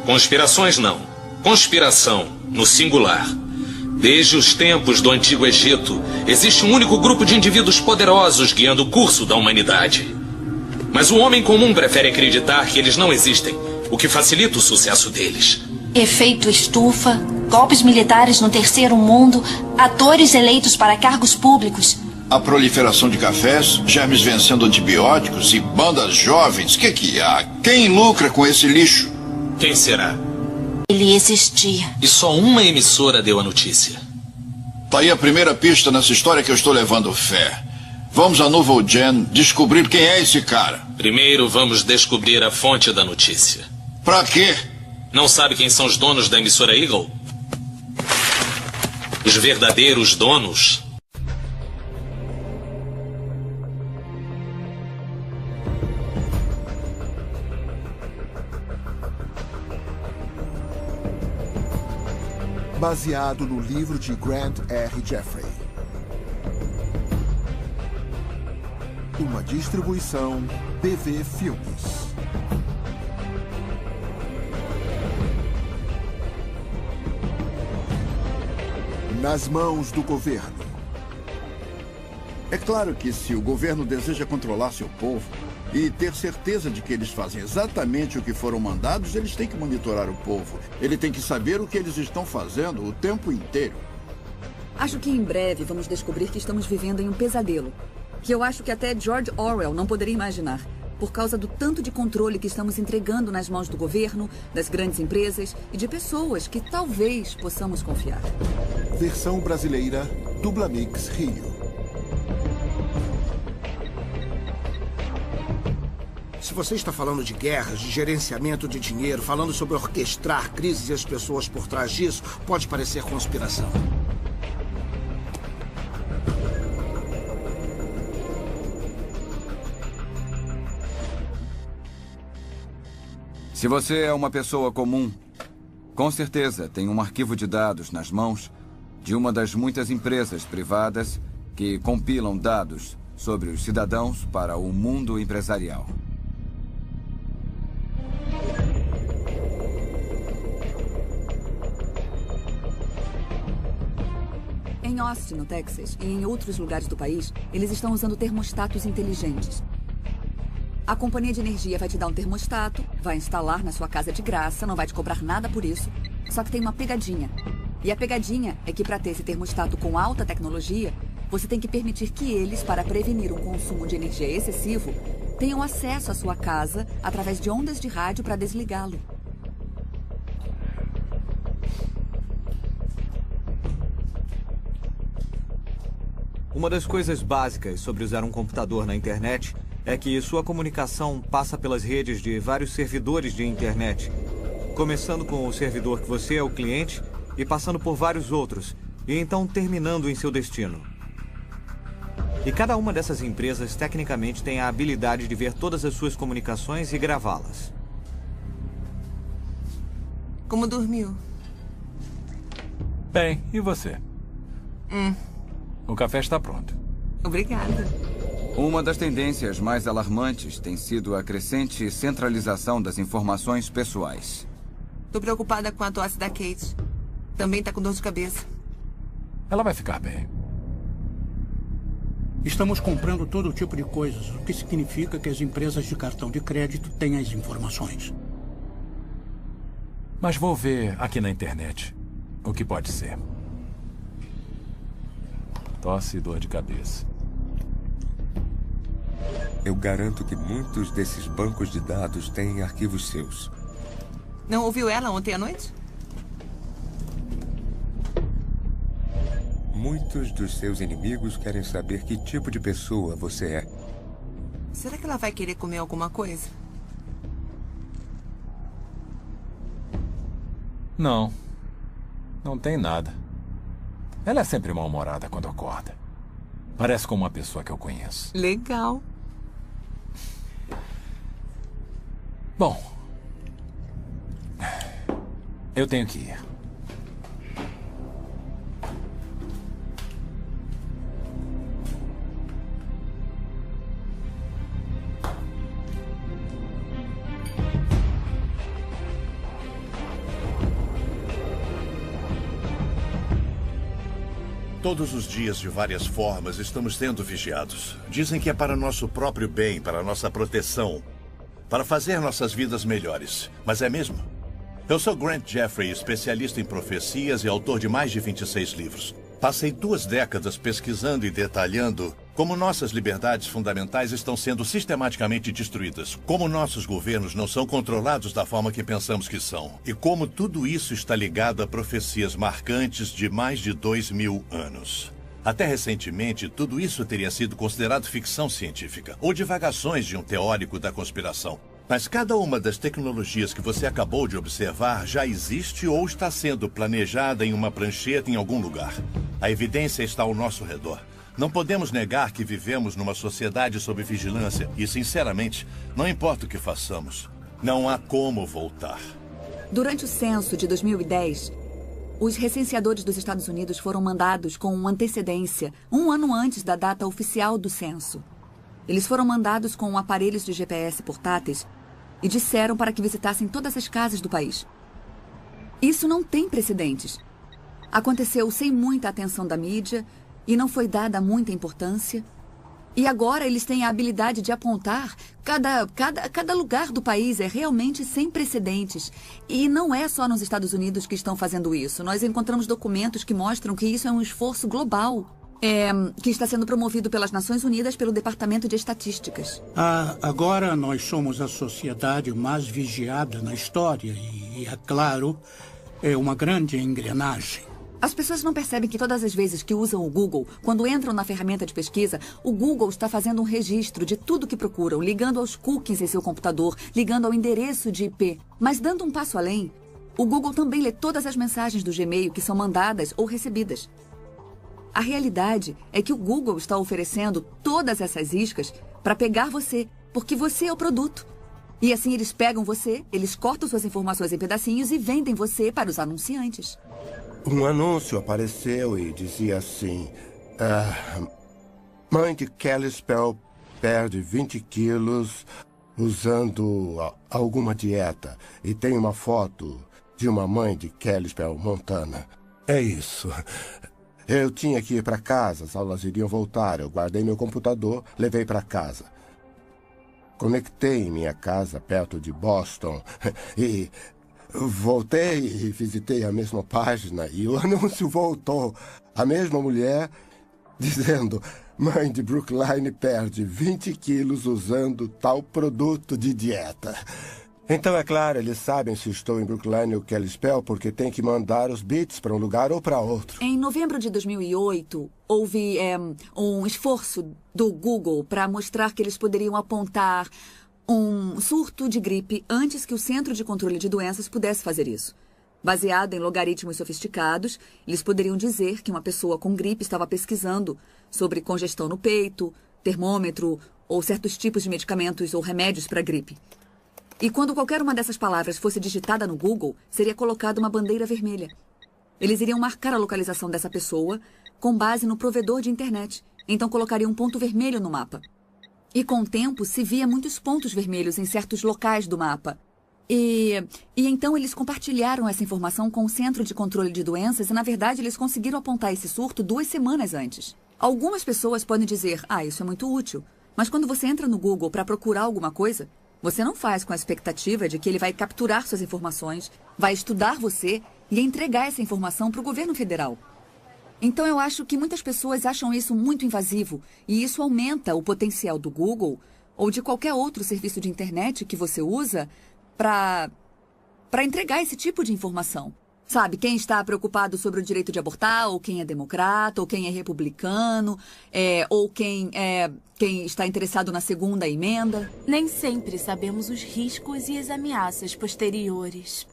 Conspirações não. Conspiração, no singular. Desde os tempos do Antigo Egito, existe um único grupo de indivíduos poderosos guiando o curso da humanidade. Mas o homem comum prefere acreditar que eles não existem, o que facilita o sucesso deles. Efeito estufa, golpes militares no terceiro mundo, atores eleitos para cargos públicos. A proliferação de cafés, germes vencendo antibióticos e bandas jovens. Que há? Quem lucra com esse lixo? Quem será? Ele existia. E só uma emissora deu a notícia. Tá aí a primeira pista nessa história que eu estou levando fé. Vamos a Nouvelle Gen descobrir quem é esse cara. Primeiro vamos descobrir a fonte da notícia. Pra quê? Não sabe quem são os donos da emissora Eagle? Os verdadeiros donos? Baseado no livro de Grant R. Jeffrey. Uma distribuição BV Filmes. Nas mãos do governo. É claro que se o governo deseja controlar seu povo e ter certeza de que eles fazem exatamente o que foram mandados, eles têm que monitorar o povo. Ele tem que saber o que eles estão fazendo o tempo inteiro. Acho que em breve vamos descobrir que estamos vivendo em um pesadelo. Que eu acho que até George Orwell não poderia imaginar. Por causa do tanto de controle que estamos entregando nas mãos do governo, das grandes empresas e de pessoas que talvez possamos confiar. Versão brasileira, Dublamix Rio. Se você está falando de guerras, de gerenciamento de dinheiro, falando sobre orquestrar crises e as pessoas por trás disso, pode parecer conspiração. Se você é uma pessoa comum, com certeza tem um arquivo de dados nas mãos de uma das muitas empresas privadas que compilam dados sobre os cidadãos para o mundo empresarial. Em Austin, no Texas, e em outros lugares do país, eles estão usando termostatos inteligentes. A companhia de energia vai te dar um termostato, vai instalar na sua casa de graça, não vai te cobrar nada por isso. Só que tem uma pegadinha. E a pegadinha é que para ter esse termostato com alta tecnologia, você tem que permitir que eles, para prevenir um consumo de energia excessivo, tenham acesso à sua casa através de ondas de rádio para desligá-lo. Uma das coisas básicas sobre usar um computador na internet é que sua comunicação passa pelas redes de vários servidores de internet, começando com o servidor que você é o cliente e passando por vários outros, e então terminando em seu destino. E cada uma dessas empresas tecnicamente tem a habilidade de ver todas as suas comunicações e gravá-las. Como dormiu? Bem, e você? O café está pronto. Obrigada. Uma das tendências mais alarmantes tem sido a crescente centralização das informações pessoais. Tô preocupada com a tosse da Kate. Também tá com dor de cabeça. Ela vai ficar bem. Estamos comprando todo tipo de coisas, o que significa que as empresas de cartão de crédito têm as informações. Mas vou ver aqui na internet o que pode ser. Tosse e dor de cabeça. Eu garanto que muitos desses bancos de dados têm arquivos seus. Não ouviu ela ontem à noite? Muitos dos seus inimigos querem saber que tipo de pessoa você é. Será que ela vai querer comer alguma coisa? Não. Não tem nada. Ela é sempre mal-humorada quando acorda. Parece como uma pessoa que eu conheço. Legal. Bom, eu tenho que ir. Todos os dias, de várias formas, estamos sendo vigiados. Dizem que é para nosso próprio bem, para nossa proteção, para fazer nossas vidas melhores. Mas é mesmo? Eu sou Grant Jeffrey, especialista em profecias e autor de mais de 26 livros. Passei 2 décadas pesquisando e detalhando como nossas liberdades fundamentais estão sendo sistematicamente destruídas, como nossos governos não são controlados da forma que pensamos que são, e como tudo isso está ligado a profecias marcantes de mais de 2000 anos. Até recentemente, tudo isso teria sido considerado ficção científica, ou divagações de um teórico da conspiração. Mas cada uma das tecnologias que você acabou de observar já existe ou está sendo planejada em uma prancheta em algum lugar. A evidência está ao nosso redor. Não podemos negar que vivemos numa sociedade sob vigilância e, sinceramente, não importa o que façamos, não há como voltar. Durante o censo de 2010, os recenseadores dos Estados Unidos foram mandados com antecedência, 1 ano antes da data oficial do censo. Eles foram mandados com aparelhos de GPS portáteis e disseram para que visitassem todas as casas do país. Isso não tem precedentes. Aconteceu sem muita atenção da mídia e não foi dada muita importância. E agora eles têm a habilidade de apontar cada lugar do país. É realmente sem precedentes. E não é só nos Estados Unidos que estão fazendo isso. Nós encontramos documentos que mostram que isso é um esforço global. Que está sendo promovido pelas Nações Unidas pelo Departamento de Estatísticas. Agora nós somos a sociedade mais vigiada na história e, é claro, é uma grande engrenagem. As pessoas não percebem que todas as vezes que usam o Google, quando entram na ferramenta de pesquisa, o Google está fazendo um registro de tudo que procuram, ligando aos cookies em seu computador, ligando ao endereço de IP. Mas dando um passo além, o Google também lê todas as mensagens do Gmail que são mandadas ou recebidas. A realidade é que o Google está oferecendo todas essas iscas para pegar você, porque você é o produto. E assim eles pegam você, eles cortam suas informações em pedacinhos e vendem você para os anunciantes. Um anúncio apareceu e dizia assim: mãe de Kelly Spell perde 20 quilos usando alguma dieta. E tem uma foto de uma mãe de Kelly Spell, Montana. É isso. Eu tinha que ir para casa, as aulas iriam voltar. Eu guardei meu computador, levei para casa. Conectei em minha casa, perto de Boston, e voltei e visitei a mesma página e o anúncio voltou. A mesma mulher dizendo: mãe de Brookline perde 20 quilos usando tal produto de dieta. Então, é claro, eles sabem se estou em Brookline ou Kelly Spell porque tem que mandar os bits para um lugar ou para outro. Em novembro de 2008, houve um esforço do Google para mostrar que eles poderiam apontar um surto de gripe antes que o Centro de Controle de Doenças pudesse fazer isso. Baseado em logaritmos sofisticados, eles poderiam dizer que uma pessoa com gripe estava pesquisando sobre congestão no peito, termômetro ou certos tipos de medicamentos ou remédios para gripe. E quando qualquer uma dessas palavras fosse digitada no Google, seria colocada uma bandeira vermelha. Eles iriam marcar a localização dessa pessoa com base no provedor de internet. Então colocariam um ponto vermelho no mapa. E com o tempo se via muitos pontos vermelhos em certos locais do mapa. E então eles compartilharam essa informação com o Centro de Controle de Doenças e, na verdade, eles conseguiram apontar esse surto 2 semanas antes. Algumas pessoas podem dizer: isso é muito útil. Mas quando você entra no Google para procurar alguma coisa, você não faz com a expectativa de que ele vai capturar suas informações, vai estudar você e entregar essa informação para o governo federal. Então eu acho que muitas pessoas acham isso muito invasivo e isso aumenta o potencial do Google ou de qualquer outro serviço de internet que você usa para entregar esse tipo de informação. Sabe, quem está preocupado sobre o direito de abortar, ou quem é democrata, ou quem é republicano, ou quem está interessado na segunda emenda. Nem sempre sabemos os riscos e as ameaças posteriores.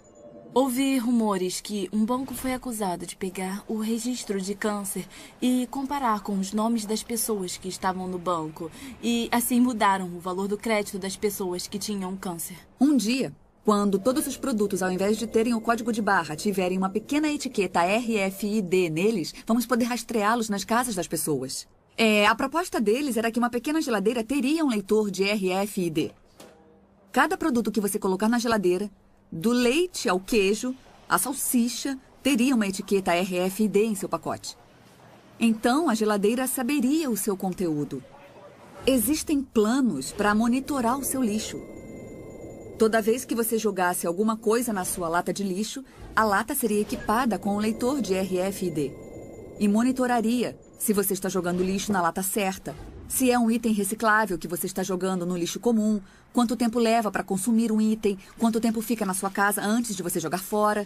Houve rumores que um banco foi acusado de pegar o registro de câncer e comparar com os nomes das pessoas que estavam no banco. E assim mudaram o valor do crédito das pessoas que tinham câncer. Um dia, quando todos os produtos, ao invés de terem o código de barra, tiverem uma pequena etiqueta RFID neles, vamos poder rastreá-los nas casas das pessoas. A proposta deles era que uma pequena geladeira teria um leitor de RFID. Cada produto que você colocar na geladeira, do leite ao queijo, a salsicha, teria uma etiqueta RFID em seu pacote. Então, a geladeira saberia o seu conteúdo. Existem planos para monitorar o seu lixo. Toda vez que você jogasse alguma coisa na sua lata de lixo, a lata seria equipada com um leitor de RFID e monitoraria se você está jogando lixo na lata certa, se é um item reciclável que você está jogando no lixo comum, quanto tempo leva para consumir um item, quanto tempo fica na sua casa antes de você jogar fora.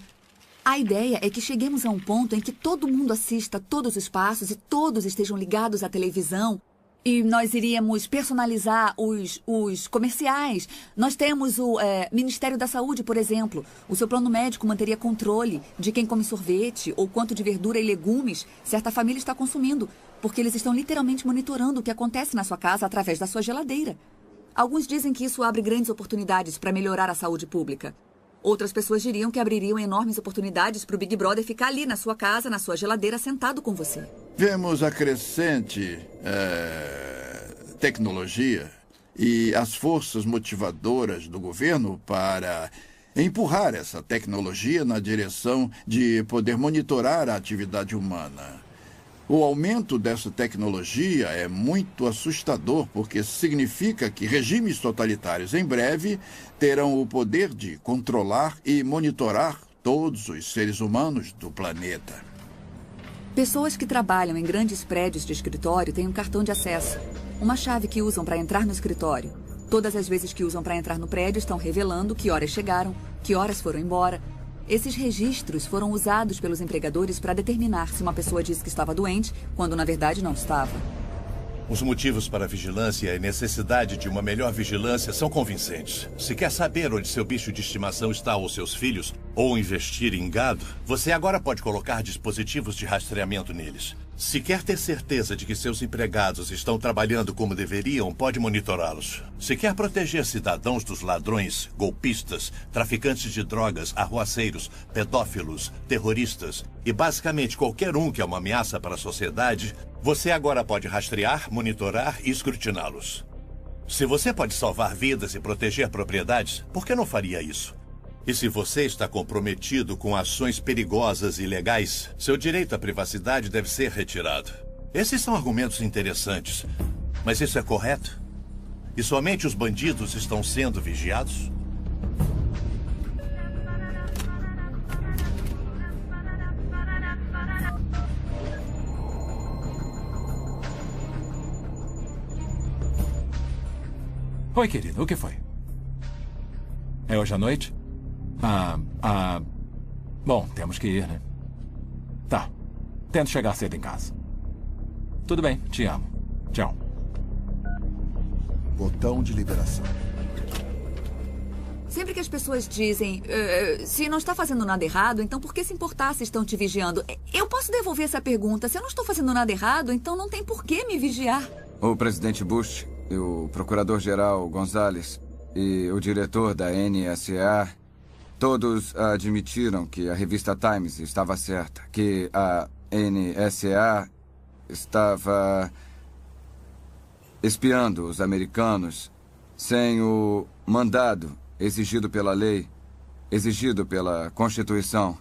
A ideia é que cheguemos a um ponto em que todo mundo assista todos os passos e todos estejam ligados à televisão. E nós iríamos personalizar os comerciais. Nós temos o Ministério da Saúde, por exemplo. O seu plano médico manteria controle de quem come sorvete ou quanto de verdura e legumes certa família está consumindo, porque eles estão literalmente monitorando o que acontece na sua casa através da sua geladeira. Alguns dizem que isso abre grandes oportunidades para melhorar a saúde pública. Outras pessoas diriam que abririam enormes oportunidades para o Big Brother ficar ali na sua casa, na sua geladeira, sentado com você. Vemos a crescente tecnologia e as forças motivadoras do governo para empurrar essa tecnologia na direção de poder monitorar a atividade humana. O aumento dessa tecnologia é muito assustador, porque significa que regimes totalitários em breve terão o poder de controlar e monitorar todos os seres humanos do planeta. Pessoas que trabalham em grandes prédios de escritório têm um cartão de acesso, uma chave que usam para entrar no escritório. Todas as vezes que usam para entrar no prédio estão revelando que horas chegaram, que horas foram embora. Esses registros foram usados pelos empregadores para determinar se uma pessoa disse que estava doente, quando na verdade não estava. Os motivos para a vigilância e a necessidade de uma melhor vigilância são convincentes. Se quer saber onde seu bicho de estimação está ou seus filhos, ou investir em gado, você agora pode colocar dispositivos de rastreamento neles. Se quer ter certeza de que seus empregados estão trabalhando como deveriam, pode monitorá-los. Se quer proteger cidadãos dos ladrões, golpistas, traficantes de drogas, arruaceiros, pedófilos, terroristas e basicamente qualquer um que é uma ameaça para a sociedade, você agora pode rastrear, monitorar e escrutiná-los. Se você pode salvar vidas e proteger propriedades, por que não faria isso? E se você está comprometido com ações perigosas e ilegais, seu direito à privacidade deve ser retirado. Esses são argumentos interessantes, mas isso é correto? E somente os bandidos estão sendo vigiados? Oi, querido, o que foi? É hoje à noite? Bom, temos que ir, né? Tá. Tento chegar cedo em casa. Tudo bem, te amo. Tchau. Botão de liberação. Sempre que as pessoas dizem, se não está fazendo nada errado, então por que se importar se estão te vigiando? Eu posso devolver essa pergunta. Se eu não estou fazendo nada errado, então não tem por que me vigiar. O presidente Bush, o procurador-geral Gonzales e o diretor da NSA... todos admitiram que a revista Times estava certa, que a NSA estava espiando os americanos sem o mandado exigido pela lei, exigido pela Constituição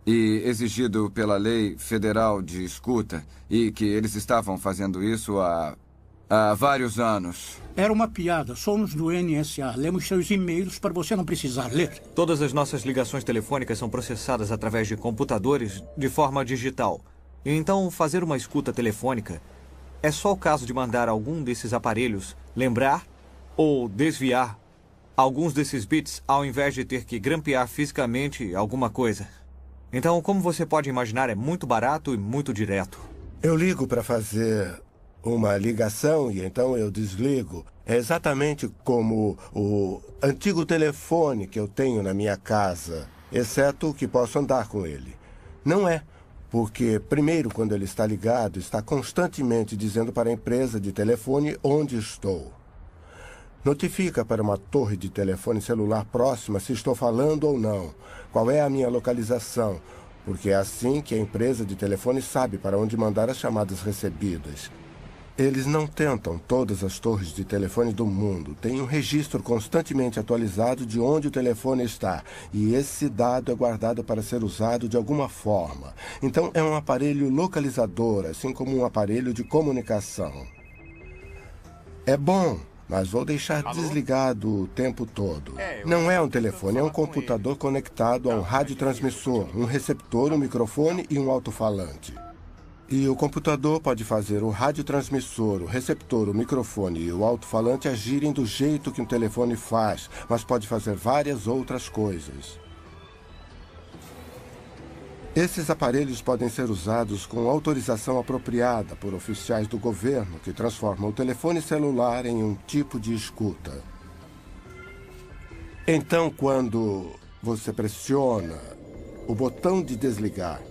e exigido pela lei federal de escuta, e que eles estavam fazendo isso há vários anos. Era uma piada. Somos do NSA. Lemos seus e-mails para você não precisar ler. Todas as nossas ligações telefônicas são processadas através de computadores de forma digital. E então, fazer uma escuta telefônica é só o caso de mandar algum desses aparelhos lembrar ou desviar alguns desses bits ao invés de ter que grampear fisicamente alguma coisa. Então, como você pode imaginar, é muito barato e muito direto. Eu ligo para fazer uma ligação e então eu desligo. É exatamente como o antigo telefone que eu tenho na minha casa, exceto que posso andar com ele. Não é, porque primeiro, quando ele está ligado, está constantemente dizendo para a empresa de telefone onde estou. Notifica para uma torre de telefone celular próxima se estou falando ou não, qual é a minha localização, porque é assim que a empresa de telefone sabe para onde mandar as chamadas recebidas. Eles não tentam todas as torres de telefone do mundo. Tem um registro constantemente atualizado de onde o telefone está. E esse dado é guardado para ser usado de alguma forma. Então é um aparelho localizador, assim como um aparelho de comunicação. É bom, mas vou deixar desligado o tempo todo. Não é um telefone, é um computador conectado a um radiotransmissor, um receptor, um microfone e um alto-falante. E o computador pode fazer o radiotransmissor, o receptor, o microfone e o alto-falante agirem do jeito que um telefone faz, mas pode fazer várias outras coisas. Esses aparelhos podem ser usados com autorização apropriada por oficiais do governo que transformam o telefone celular em um tipo de escuta. Então, quando você pressiona o botão de desligar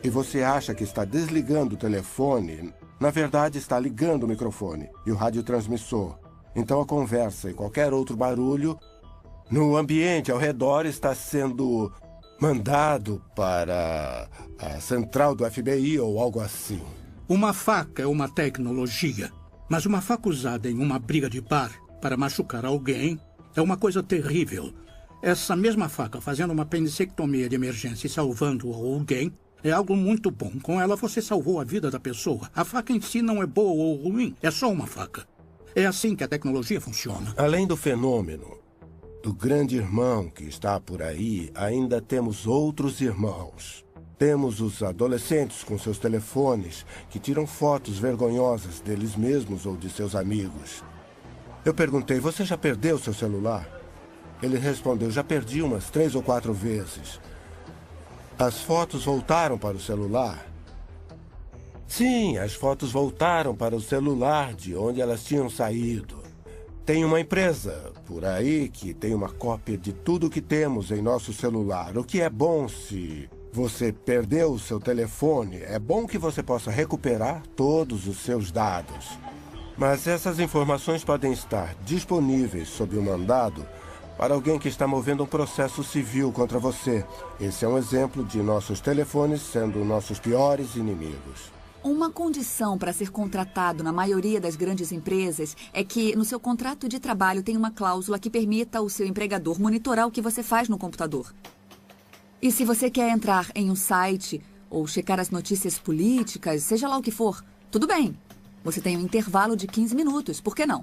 e você acha que está desligando o telefone, na verdade está ligando o microfone e o radiotransmissor. Então a conversa e qualquer outro barulho no ambiente ao redor está sendo mandado para a central do FBI ou algo assim. Uma faca é uma tecnologia, mas uma faca usada em uma briga de bar para machucar alguém é uma coisa terrível. Essa mesma faca fazendo uma apendicectomia de emergência e salvando alguém é algo muito bom. Com ela você salvou a vida da pessoa. A faca em si não é boa ou ruim, é só uma faca. É assim que a tecnologia funciona. Além do fenômeno do grande irmão que está por aí, ainda temos outros irmãos. Temos os adolescentes com seus telefones que tiram fotos vergonhosas deles mesmos ou de seus amigos. Eu perguntei, você já perdeu seu celular? Ele respondeu, já perdi umas 3 ou 4 vezes. As fotos voltaram para o celular? Sim, as fotos voltaram para o celular de onde elas tinham saído. Tem uma empresa por aí que tem uma cópia de tudo que temos em nosso celular. O que é bom se você perdeu o seu telefone, é bom que você possa recuperar todos os seus dados. Mas essas informações podem estar disponíveis sob um mandado para alguém que está movendo um processo civil contra você. Esse é um exemplo de nossos telefones sendo nossos piores inimigos. Uma condição para ser contratado na maioria das grandes empresas é que no seu contrato de trabalho tem uma cláusula que permita ao seu empregador monitorar o que você faz no computador. E se você quer entrar em um site ou checar as notícias políticas, seja lá o que for, tudo bem. Você tem um intervalo de 15 minutos, por que não?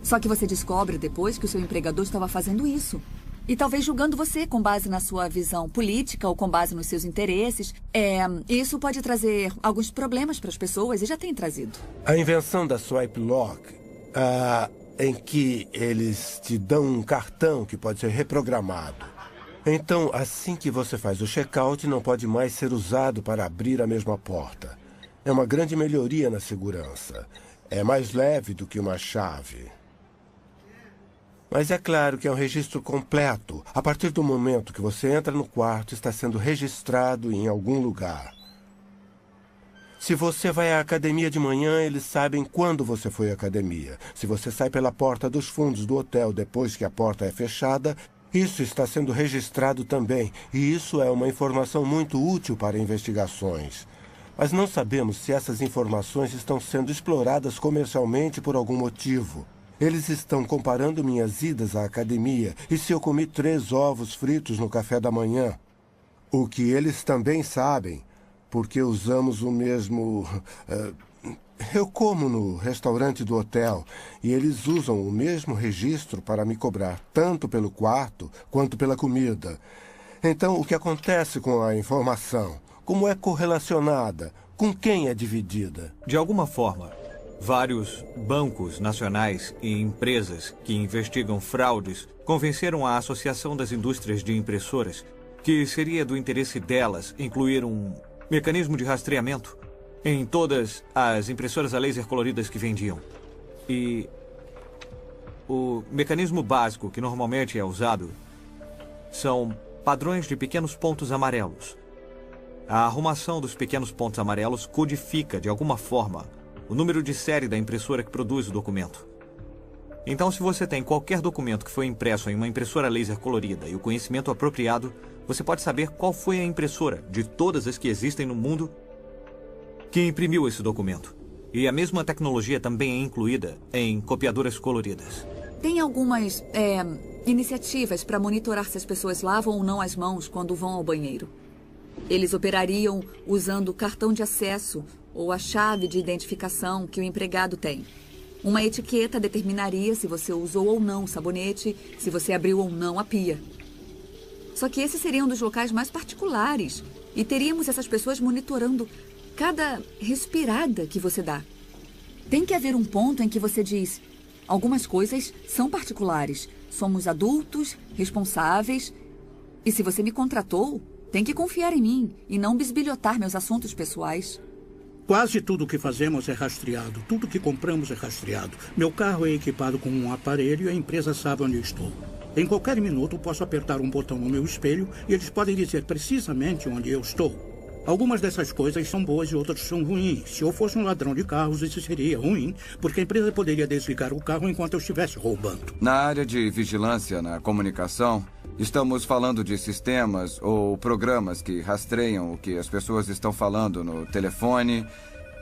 Só que você descobre depois que o seu empregador estava fazendo isso. E talvez julgando você com base na sua visão política ou com base nos seus interesses. Isso pode trazer alguns problemas para as pessoas e já tem trazido. A invenção da Swipe Lock, em que eles te dão um cartão que pode ser reprogramado. Então, assim que você faz o check-out, não pode mais ser usado para abrir a mesma porta. É uma grande melhoria na segurança. É mais leve do que uma chave. Mas é claro que é um registro completo. A partir do momento que você entra no quarto, está sendo registrado em algum lugar. Se você vai à academia de manhã, eles sabem quando você foi à academia. Se você sai pela porta dos fundos do hotel depois que a porta é fechada, isso está sendo registrado também. E isso é uma informação muito útil para investigações. Mas não sabemos se essas informações estão sendo exploradas comercialmente por algum motivo. Eles estão comparando minhas idas à academia e se eu comi 3 ovos fritos no café da manhã. O que eles também sabem, porque usamos o mesmo... eu como no restaurante do hotel e eles usam o mesmo registro para me cobrar tanto pelo quarto quanto pela comida. Então, o que acontece com a informação? Como é correlacionada? Com quem é dividida? De alguma forma, vários bancos nacionais e empresas que investigam fraudes convenceram a Associação das Indústrias de Impressoras que seria do interesse delas incluir um mecanismo de rastreamento em todas as impressoras a laser coloridas que vendiam. E o mecanismo básico que normalmente é usado são padrões de pequenos pontos amarelos. A arrumação dos pequenos pontos amarelos codifica, de alguma forma, o número de série da impressora que produz o documento. Então, se você tem qualquer documento que foi impresso em uma impressora laser colorida e o conhecimento apropriado, você pode saber qual foi a impressora de todas as que existem no mundo que imprimiu esse documento. E a mesma tecnologia também é incluída em copiadoras coloridas. Tem algumas iniciativas para monitorar se as pessoas lavam ou não as mãos quando vão ao banheiro. Eles operariam usando o cartão de acesso ou a chave de identificação que o empregado tem. Uma etiqueta determinaria se você usou ou não o sabonete, se você abriu ou não a pia. Só que esse seria um dos locais mais particulares e teríamos essas pessoas monitorando cada respirada que você dá. Tem que haver um ponto em que você diz: algumas coisas são particulares, somos adultos, responsáveis, e se você me contratou, tem que confiar em mim e não bisbilhotar meus assuntos pessoais. Quase tudo o que fazemos é rastreado. Tudo que compramos é rastreado. Meu carro é equipado com um aparelho e a empresa sabe onde eu estou. Em qualquer minuto, posso apertar um botão no meu espelho e eles podem dizer precisamente onde eu estou. Algumas dessas coisas são boas e outras são ruins. Se eu fosse um ladrão de carros, isso seria ruim, porque a empresa poderia desligar o carro enquanto eu estivesse roubando. Na área de vigilância na comunicação, estamos falando de sistemas ou programas que rastreiam o que as pessoas estão falando no telefone,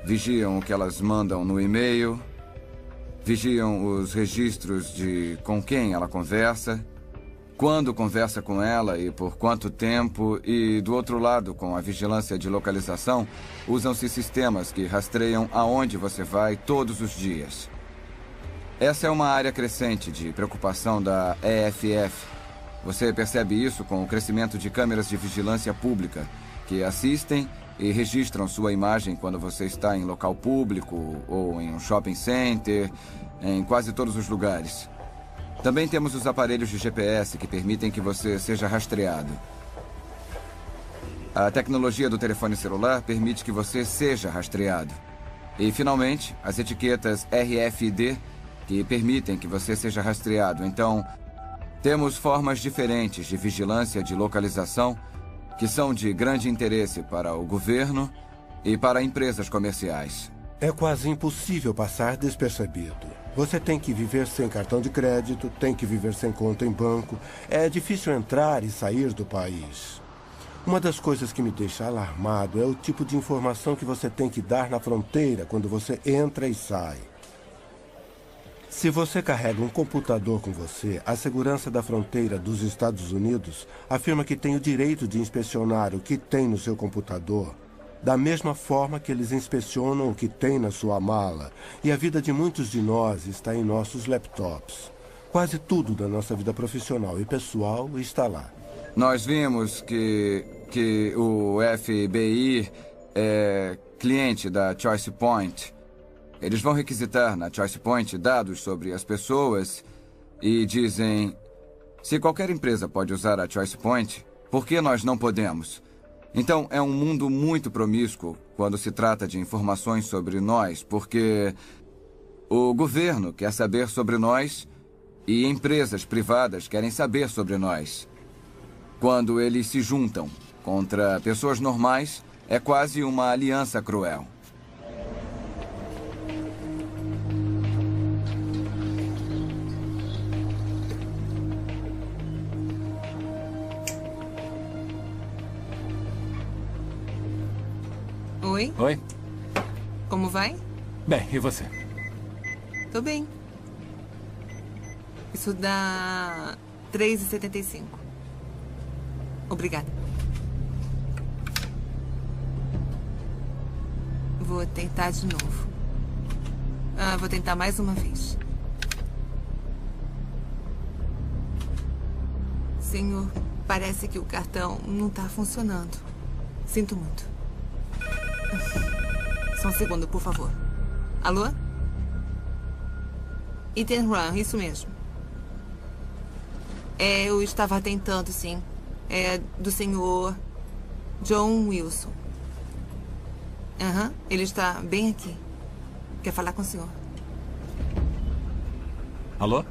vigiam o que elas mandam no e-mail, vigiam os registros de com quem ela conversa, quando conversa com ela e por quanto tempo, e do outro lado, com a vigilância de localização, usam-se sistemas que rastreiam aonde você vai todos os dias. Essa é uma área crescente de preocupação da EFF. Você percebe isso com o crescimento de câmeras de vigilância pública, que assistem e registram sua imagem quando você está em local público ou em um shopping center, em quase todos os lugares. Também temos os aparelhos de GPS que permitem que você seja rastreado. A tecnologia do telefone celular permite que você seja rastreado. E, finalmente, as etiquetas RFID que permitem que você seja rastreado. Então, temos formas diferentes de vigilância de localização que são de grande interesse para o governo e para empresas comerciais. É quase impossível passar despercebido. Você tem que viver sem cartão de crédito, tem que viver sem conta em banco. É difícil entrar e sair do país. Uma das coisas que me deixa alarmado é o tipo de informação que você tem que dar na fronteira quando você entra e sai. Se você carrega um computador com você, a segurança da fronteira dos Estados Unidos afirma que tem o direito de inspecionar o que tem no seu computador, da mesma forma que eles inspecionam o que tem na sua mala. E a vida de muitos de nós está em nossos laptops. Quase tudo da nossa vida profissional e pessoal está lá. Nós vimos que o FBI é cliente da Choice Point. Eles vão requisitar na Choice Point dados sobre as pessoas e dizem: se qualquer empresa pode usar a Choice Point, por que nós não podemos? Então, é um mundo muito promíscuo quando se trata de informações sobre nós, porque o governo quer saber sobre nós e empresas privadas querem saber sobre nós. Quando eles se juntam contra pessoas normais, é quase uma aliança cruel. Oi? Oi? Como vai? Bem, e você? Tô bem. Isso dá R$3,75. Obrigada. Vou tentar de novo. Vou tentar mais uma vez. Senhor, parece que o cartão não tá funcionando. Sinto muito. Só um segundo, por favor. Alô? Ethan Run, isso mesmo. Eu estava tentando, sim. É do senhor John Wilson. Ele está bem aqui. Quer falar com o senhor? Alô?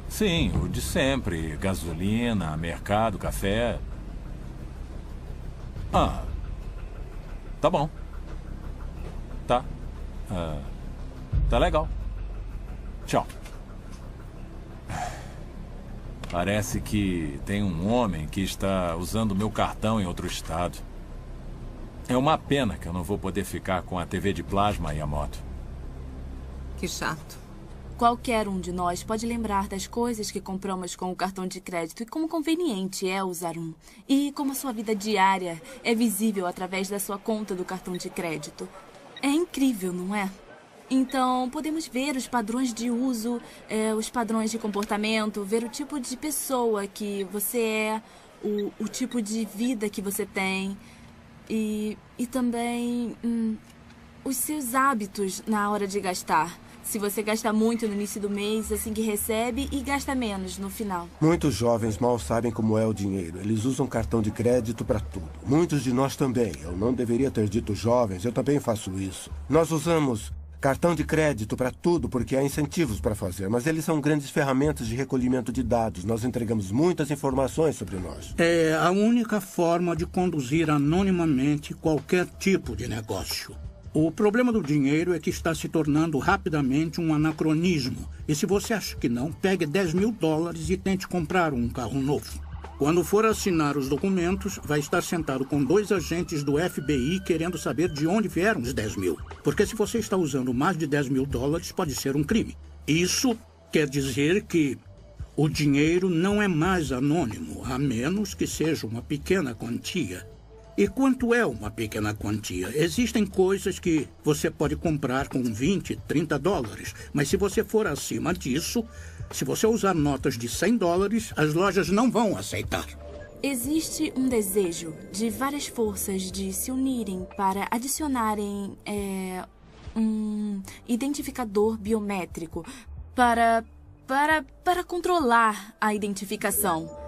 Sim, o de sempre. Gasolina, mercado, café. Tá bom. Tá. Tá legal. Tchau. Parece que tem um homem que está usando meu cartão em outro estado. É uma pena que eu não vou poder ficar com a TV de plasma e a moto. Que chato. Qualquer um de nós pode lembrar das coisas que compramos com o cartão de crédito e como conveniente é usar um. E como a sua vida diária é visível através da sua conta do cartão de crédito. É incrível, não é? Então, podemos ver os padrões de uso, os padrões de comportamento, ver o tipo de pessoa que você é, o tipo de vida que você tem e também os seus hábitos na hora de gastar. Se você gasta muito no início do mês, assim que recebe, e gasta menos no final. Muitos jovens mal sabem como é o dinheiro. Eles usam cartão de crédito para tudo. Muitos de nós também. Eu não deveria ter dito jovens, eu também faço isso. Nós usamos cartão de crédito para tudo porque há incentivos para fazer, mas eles são grandes ferramentas de recolhimento de dados. Nós entregamos muitas informações sobre nós. É a única forma de conduzir anonimamente qualquer tipo de negócio. O problema do dinheiro é que está se tornando rapidamente um anacronismo. E se você acha que não, pegue $10.000 e tente comprar um carro novo. Quando for assinar os documentos, vai estar sentado com 2 agentes do FBI querendo saber de onde vieram os 10 mil. Porque se você está usando mais de $10.000, pode ser um crime. Isso quer dizer que o dinheiro não é mais anônimo, a menos que seja uma pequena quantia. E quanto é uma pequena quantia? Existem coisas que você pode comprar com $20, $30, mas se você for acima disso, se você usar notas de $100, as lojas não vão aceitar. Existe um desejo de várias forças de se unirem para adicionarem um identificador biométrico para controlar a identificação.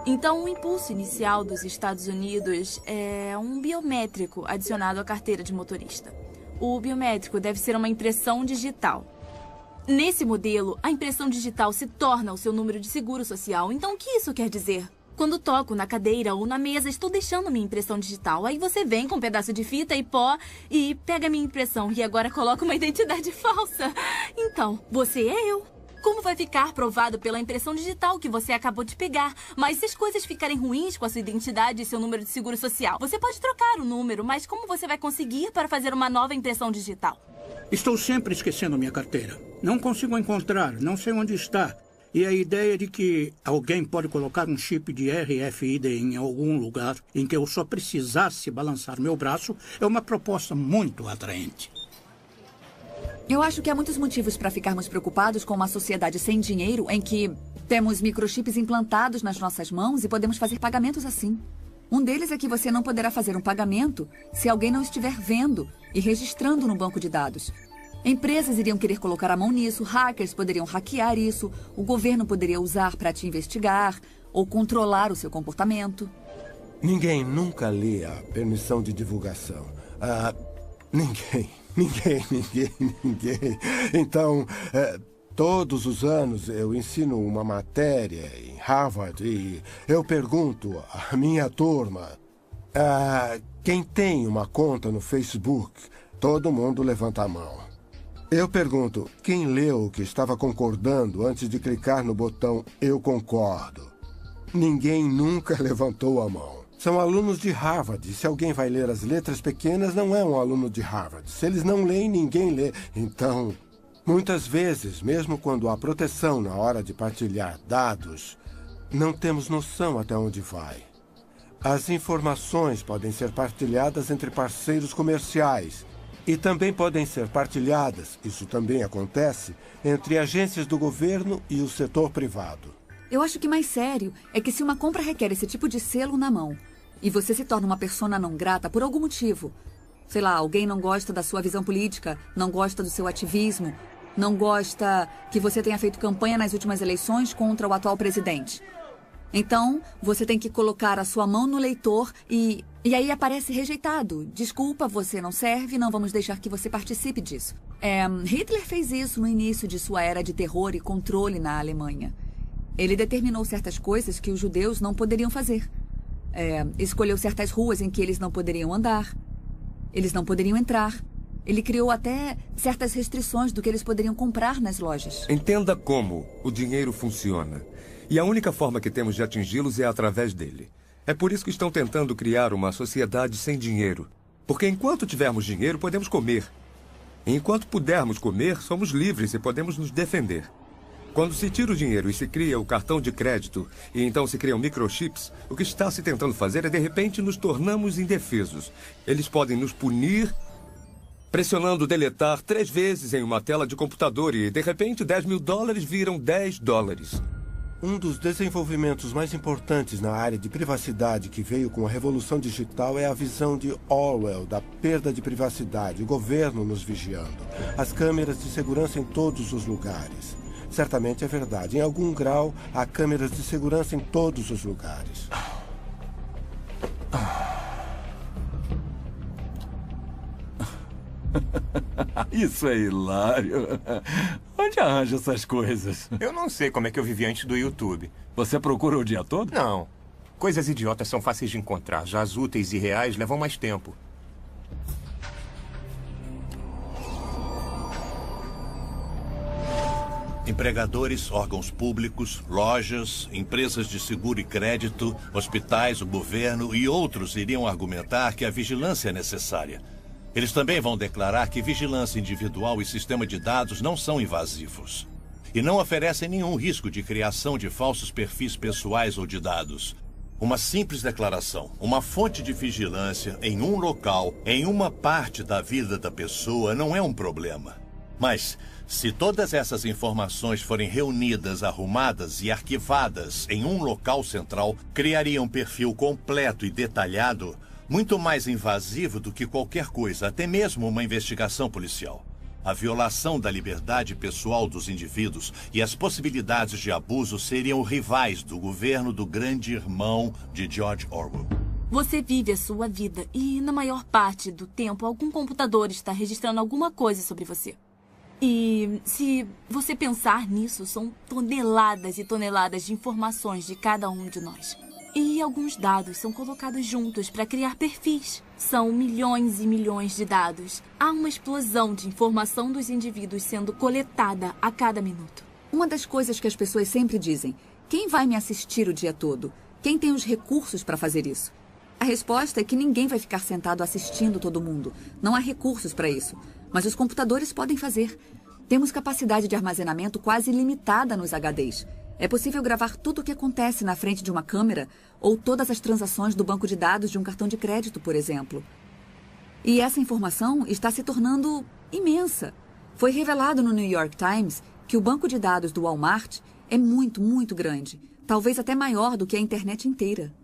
Então, o impulso inicial dos Estados Unidos é um biométrico adicionado à carteira de motorista. O biométrico deve ser uma impressão digital. Nesse modelo, a impressão digital se torna o seu número de seguro social. Então, o que isso quer dizer? Quando toco na cadeira ou na mesa, estou deixando minha impressão digital. Aí você vem com um pedaço de fita e pó e pega minha impressão e agora coloca uma identidade falsa. Então, você é eu. Como vai ficar provado pela impressão digital que você acabou de pegar? Mas se as coisas ficarem ruins com a sua identidade e seu número de seguro social, você pode trocar o número, mas como você vai conseguir para fazer uma nova impressão digital? Estou sempre esquecendo minha carteira. Não consigo encontrar, não sei onde está. E a ideia de que alguém pode colocar um chip de RFID em algum lugar em que eu só precisasse balançar meu braço é uma proposta muito atraente. Eu acho que há muitos motivos para ficarmos preocupados com uma sociedade sem dinheiro em que temos microchips implantados nas nossas mãos e podemos fazer pagamentos assim. Um deles é que você não poderá fazer um pagamento se alguém não estiver vendo e registrando no banco de dados. Empresas iriam querer colocar a mão nisso, hackers poderiam hackear isso, o governo poderia usar para te investigar ou controlar o seu comportamento. Ninguém nunca lê a permissão de divulgação. Ninguém. Então, todos os anos eu ensino uma matéria em Harvard e eu pergunto à minha turma, quem tem uma conta no Facebook? Todo mundo levanta a mão. Eu pergunto, quem leu o que estava concordando antes de clicar no botão Eu concordo? Ninguém nunca levantou a mão. São alunos de Harvard. Se alguém vai ler as letras pequenas, não é um aluno de Harvard. Se eles não leem, ninguém lê. Então, muitas vezes, mesmo quando há proteção na hora de partilhar dados, não temos noção até onde vai. As informações podem ser partilhadas entre parceiros comerciais e também podem ser partilhadas, isso também acontece, entre agências do governo e o setor privado. Eu acho que mais sério é que se uma compra requer esse tipo de selo na mão e você se torna uma persona não grata por algum motivo, sei lá, alguém não gosta da sua visão política, não gosta do seu ativismo, não gosta que você tenha feito campanha nas últimas eleições contra o atual presidente. Então, você tem que colocar a sua mão no leitor e aí aparece rejeitado. Desculpa, você não serve, não vamos deixar que você participe disso. Hitler fez isso no início de sua era de terror e controle na Alemanha. Ele determinou certas coisas que os judeus não poderiam fazer. Escolheu certas ruas em que eles não poderiam andar. Eles não poderiam entrar. Ele criou até certas restrições do que eles poderiam comprar nas lojas. Entenda como o dinheiro funciona. E a única forma que temos de atingi-los é através dele. É por isso que estão tentando criar uma sociedade sem dinheiro. Porque enquanto tivermos dinheiro, podemos comer. E enquanto pudermos comer, somos livres e podemos nos defender. Quando se tira o dinheiro e se cria o cartão de crédito, e então se criam microchips, o que está se tentando fazer é, de repente, nos tornamos indefesos. Eles podem nos punir pressionando deletar 3 vezes em uma tela de computador e, de repente, $10.000 viram $10. Um dos desenvolvimentos mais importantes na área de privacidade que veio com a revolução digital é a visão de Orwell da perda de privacidade, o governo nos vigiando, as câmeras de segurança em todos os lugares. Certamente é verdade. Em algum grau, há câmeras de segurança em todos os lugares. Isso é hilário. Onde arranja essas coisas? Eu não sei como é que eu vivi antes do YouTube. Você procura o dia todo? Não. Coisas idiotas são fáceis de encontrar. Já as úteis e reais levam mais tempo. Empregadores, órgãos públicos, lojas, empresas de seguro e crédito, hospitais, o governo e outros iriam argumentar que a vigilância é necessária. Eles também vão declarar que vigilância individual e sistema de dados não são invasivos. E não oferecem nenhum risco de criação de falsos perfis pessoais ou de dados. Uma simples declaração, uma fonte de vigilância em um local, em uma parte da vida da pessoa, não é um problema. Mas, se todas essas informações forem reunidas, arrumadas e arquivadas em um local central, criaria um perfil completo e detalhado, muito mais invasivo do que qualquer coisa, até mesmo uma investigação policial. A violação da liberdade pessoal dos indivíduos e as possibilidades de abuso seriam rivais do governo do grande irmão de George Orwell. Você vive a sua vida e, na maior parte do tempo, algum computador está registrando alguma coisa sobre você. E se você pensar nisso, são toneladas e toneladas de informações de cada um de nós. E alguns dados são colocados juntos para criar perfis. São milhões e milhões de dados. Há uma explosão de informação dos indivíduos sendo coletada a cada minuto. Uma das coisas que as pessoas sempre dizem: quem vai me assistir o dia todo? Quem tem os recursos para fazer isso? A resposta é que ninguém vai ficar sentado assistindo todo mundo. Não há recursos para isso. Mas os computadores podem fazer. Temos capacidade de armazenamento quase ilimitada nos HDs. É possível gravar tudo o que acontece na frente de uma câmera ou todas as transações do banco de dados de um cartão de crédito, por exemplo. E essa informação está se tornando imensa. Foi revelado no New York Times que o banco de dados do Walmart é muito, muito grande. Talvez até maior do que a internet inteira.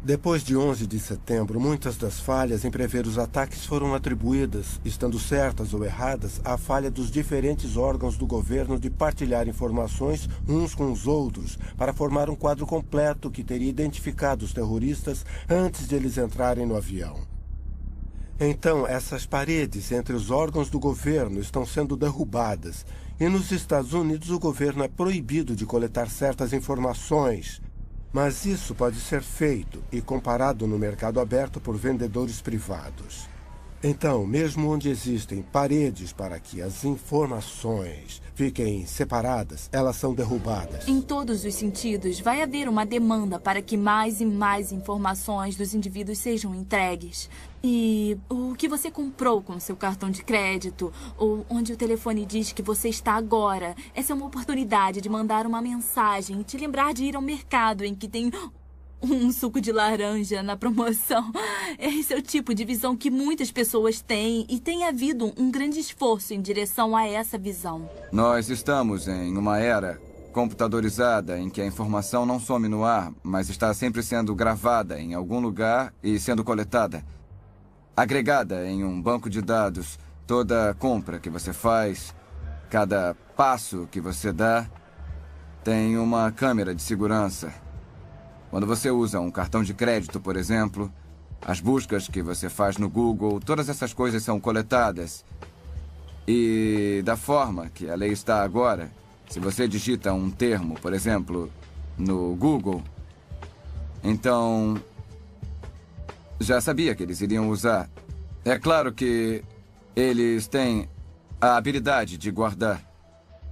Depois de 11 de setembro, muitas das falhas em prever os ataques foram atribuídas, estando certas ou erradas, à falha dos diferentes órgãos do governo de partilhar informações uns com os outros para formar um quadro completo que teria identificado os terroristas antes de eles entrarem no avião. Então, essas paredes entre os órgãos do governo estão sendo derrubadas e nos Estados Unidos o governo é proibido de coletar certas informações. Mas isso pode ser feito e comparado no mercado aberto por vendedores privados. Então, mesmo onde existem paredes para que as informações fiquem separadas, elas são derrubadas. Em todos os sentidos, vai haver uma demanda para que mais e mais informações dos indivíduos sejam entregues. E o que você comprou com seu cartão de crédito, ou onde o telefone diz que você está agora, essa é uma oportunidade de mandar uma mensagem e te lembrar de ir ao mercado em que tem um suco de laranja na promoção. Esse é o tipo de visão que muitas pessoas têm e tem havido um grande esforço em direção a essa visão. Nós estamos em uma era computadorizada em que a informação não some no ar, mas está sempre sendo gravada em algum lugar e sendo coletada. Agregada em um banco de dados, toda compra que você faz, cada passo que você dá, tem uma câmera de segurança. Quando você usa um cartão de crédito, por exemplo, as buscas que você faz no Google, todas essas coisas são coletadas. E da forma que a lei está agora, se você digita um termo, por exemplo, no Google, então já sabia que eles iriam usar. É claro que eles têm a habilidade de guardar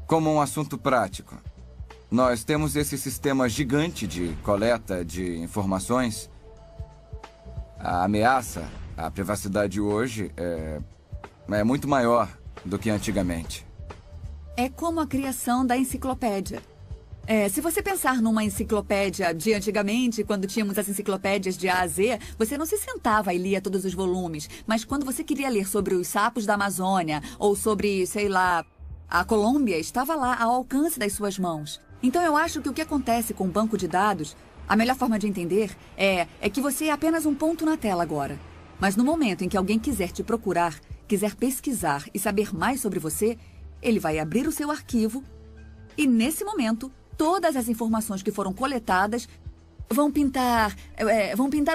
como um assunto prático. Nós temos esse sistema gigante de coleta de informações. A ameaça A privacidade hoje é muito maior do que antigamente. É como a criação da enciclopédia. Se você pensar numa enciclopédia de antigamente, quando tínhamos as enciclopédias de A a Z, você não se sentava e lia todos os volumes. Mas quando você queria ler sobre os sapos da Amazônia, ou sobre, sei lá, a Colômbia, estava lá ao alcance das suas mãos. Então eu acho que o que acontece com o banco de dados, a melhor forma de entender é que você é apenas um ponto na tela agora. Mas no momento em que alguém quiser te procurar, quiser pesquisar e saber mais sobre você, ele vai abrir o seu arquivo e, nesse momento, todas as informações que foram coletadas vão pintar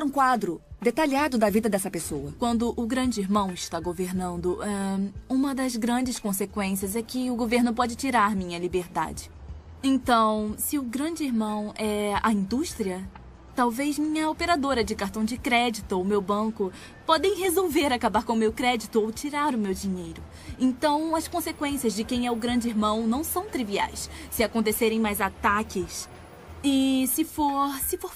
um quadro detalhado da vida dessa pessoa. Quando o grande irmão está governando, uma das grandes consequências é que o governo pode tirar minha liberdade. Então, se o grande irmão é a indústria, talvez minha operadora de cartão de crédito ou meu banco podem resolver acabar com o meu crédito ou tirar o meu dinheiro. Então, as consequências de quem é o grande irmão não são triviais. Se acontecerem mais ataques e se for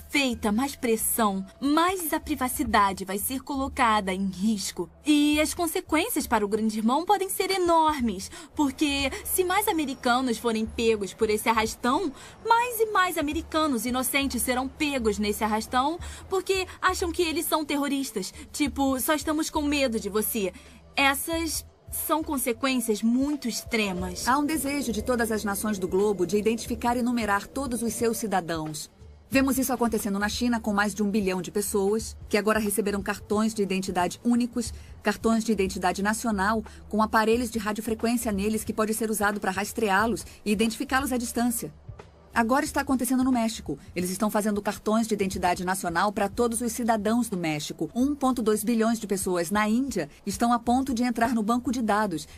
feita mais pressão, mais a privacidade vai ser colocada em risco. E as consequências para o grande irmão podem ser enormes, porque se mais americanos forem pegos por esse arrastão, mais e mais americanos inocentes serão pegos nesse arrastão porque acham que eles são terroristas. Tipo, só estamos com medo de você. Essas são consequências muito extremas. Há um desejo de todas as nações do globo de identificar e numerar todos os seus cidadãos. Vemos isso acontecendo na China com mais de 1 bilhão de pessoas, que agora receberam cartões de identidade únicos, cartões de identidade nacional, com aparelhos de radiofrequência neles que pode ser usado para rastreá-los e identificá-los à distância. Agora está acontecendo no México. Eles estão fazendo cartões de identidade nacional para todos os cidadãos do México. 1,2 bilhões de pessoas na Índia estão a ponto de entrar no banco de dados.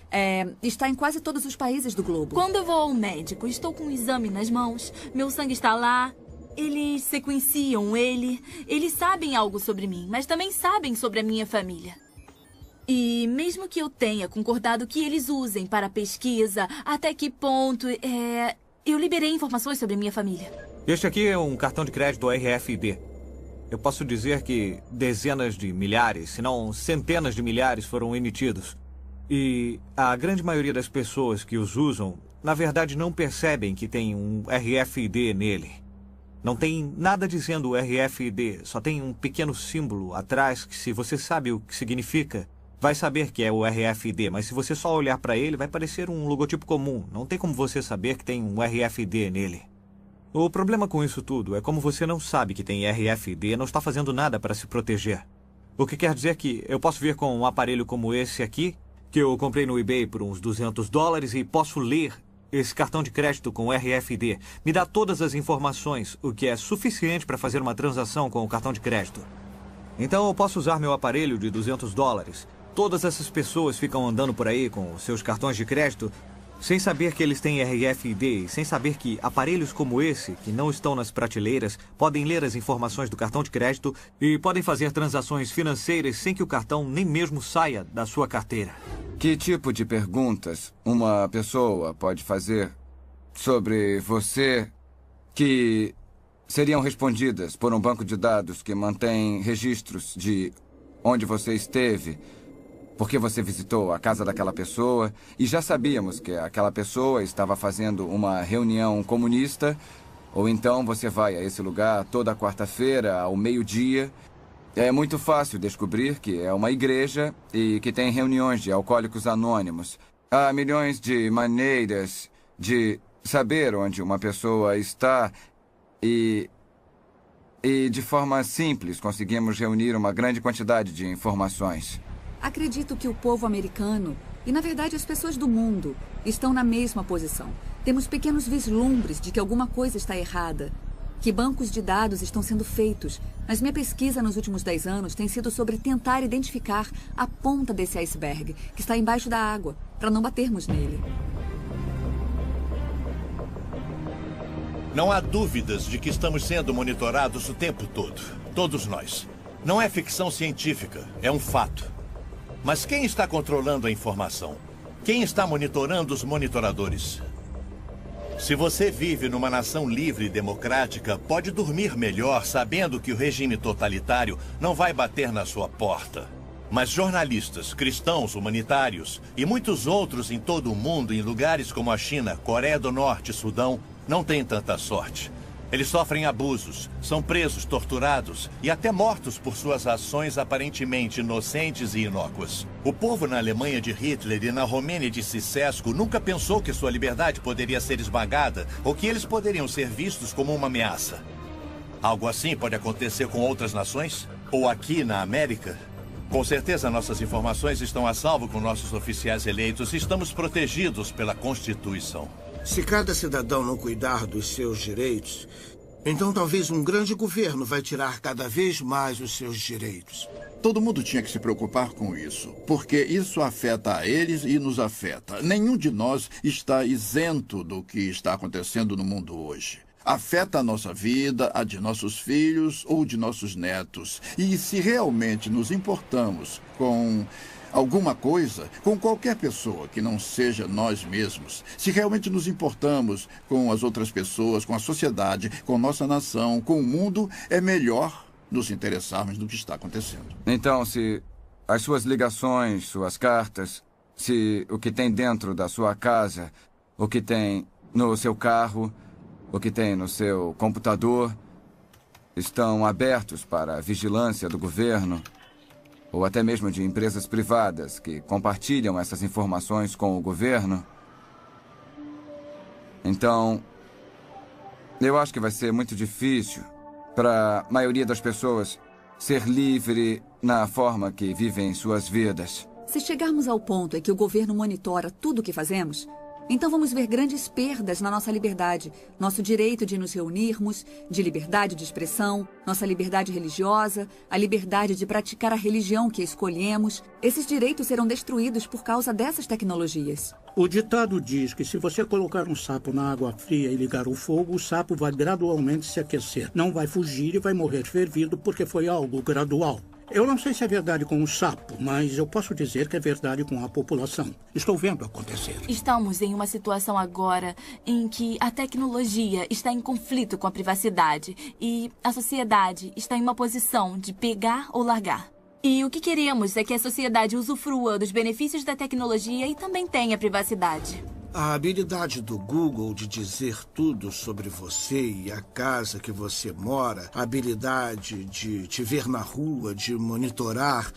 Está em quase todos os países do globo. Quando eu vou ao médico, estou com um exame nas mãos, meu sangue está lá, eles sequenciam eles sabem algo sobre mim, mas também sabem sobre a minha família. E mesmo que eu tenha concordado que eles usem para pesquisa, até que ponto eu liberei informações sobre minha família. Este aqui é um cartão de crédito RFID. Eu posso dizer que dezenas de milhares, se não centenas de milhares foram emitidos. E a grande maioria das pessoas que os usam, na verdade, não percebem que tem um RFID nele. Não tem nada dizendo RFID, só tem um pequeno símbolo atrás que, se você sabe o que significa, vai saber que é o RFID, mas se você só olhar para ele, vai parecer um logotipo comum. Não tem como você saber que tem um RFID nele. O problema com isso tudo é como você não sabe que tem RFID, não está fazendo nada para se proteger. O que quer dizer que eu posso vir com um aparelho como esse aqui, que eu comprei no eBay por uns $200 e posso ler esse cartão de crédito com RFID. Me dá todas as informações, o que é suficiente para fazer uma transação com o cartão de crédito. Então eu posso usar meu aparelho de $200. Todas essas pessoas ficam andando por aí com seus cartões de crédito sem saber que eles têm RFID, sem saber que aparelhos como esse, que não estão nas prateleiras, podem ler as informações do cartão de crédito e podem fazer transações financeiras sem que o cartão nem mesmo saia da sua carteira. Que tipo de perguntas uma pessoa pode fazer sobre você que seriam respondidas por um banco de dados que mantém registros de onde você esteve, porque você visitou a casa daquela pessoa e já sabíamos que aquela pessoa estava fazendo uma reunião comunista, ou então você vai a esse lugar toda quarta-feira ao meio-dia. É muito fácil descobrir que é uma igreja e que tem reuniões de alcoólicos anônimos. Há milhões de maneiras de saber onde uma pessoa está e de forma simples conseguimos reunir uma grande quantidade de informações. Acredito que o povo americano, e na verdade as pessoas do mundo, estão na mesma posição. Temos pequenos vislumbres de que alguma coisa está errada, que bancos de dados estão sendo feitos. Mas minha pesquisa nos últimos 10 anos tem sido sobre tentar identificar a ponta desse iceberg, que está embaixo da água, para não batermos nele. Não há dúvidas de que estamos sendo monitorados o tempo todo. Todos nós. Não é ficção científica, é um fato. Mas quem está controlando a informação? Quem está monitorando os monitoradores? Se você vive numa nação livre e democrática, pode dormir melhor sabendo que o regime totalitário não vai bater na sua porta. Mas jornalistas, cristãos, humanitários e muitos outros em todo o mundo, em lugares como a China, Coreia do Norte e Sudão, não têm tanta sorte. Eles sofrem abusos, são presos, torturados e até mortos por suas ações aparentemente inocentes e inócuas. O povo na Alemanha de Hitler e na Romênia de Ceausescu nunca pensou que sua liberdade poderia ser esmagada ou que eles poderiam ser vistos como uma ameaça. Algo assim pode acontecer com outras nações? Ou aqui na América? Com certeza nossas informações estão a salvo com nossos oficiais eleitos e estamos protegidos pela Constituição. Se cada cidadão não cuidar dos seus direitos, então talvez um grande governo vai tirar cada vez mais os seus direitos. Todo mundo tinha que se preocupar com isso, porque isso afeta a eles e nos afeta. Nenhum de nós está isento do que está acontecendo no mundo hoje. Afeta a nossa vida, a de nossos filhos ou de nossos netos. E se realmente nos importamos com alguma coisa, com qualquer pessoa que não seja nós mesmos, se realmente nos importamos com as outras pessoas, com a sociedade, com nossa nação, com o mundo, é melhor nos interessarmos no que está acontecendo. Então, se as suas ligações, suas cartas, se o que tem dentro da sua casa, o que tem no seu carro, o que tem no seu computador, estão abertos para a vigilância do governo, ou até mesmo de empresas privadas que compartilham essas informações com o governo, então, eu acho que vai ser muito difícil para a maioria das pessoas ser livre na forma que vivem suas vidas. Se chegarmos ao ponto em que o governo monitora tudo o que fazemos, então vamos ver grandes perdas na nossa liberdade, nosso direito de nos reunirmos, de liberdade de expressão, nossa liberdade religiosa, a liberdade de praticar a religião que escolhemos. Esses direitos serão destruídos por causa dessas tecnologias. O ditado diz que se você colocar um sapo na água fria e ligar o fogo, o sapo vai gradualmente se aquecer. Não vai fugir e vai morrer fervido porque foi algo gradual. Eu não sei se é verdade com o sapo, mas eu posso dizer que é verdade com a população. Estou vendo acontecer. Estamos em uma situação agora em que a tecnologia está em conflito com a privacidade e a sociedade está em uma posição de pegar ou largar. E o que queremos é que a sociedade usufrua dos benefícios da tecnologia e também tenha privacidade. A habilidade do Google de dizer tudo sobre você e a casa que você mora, a habilidade de te ver na rua, de monitorar.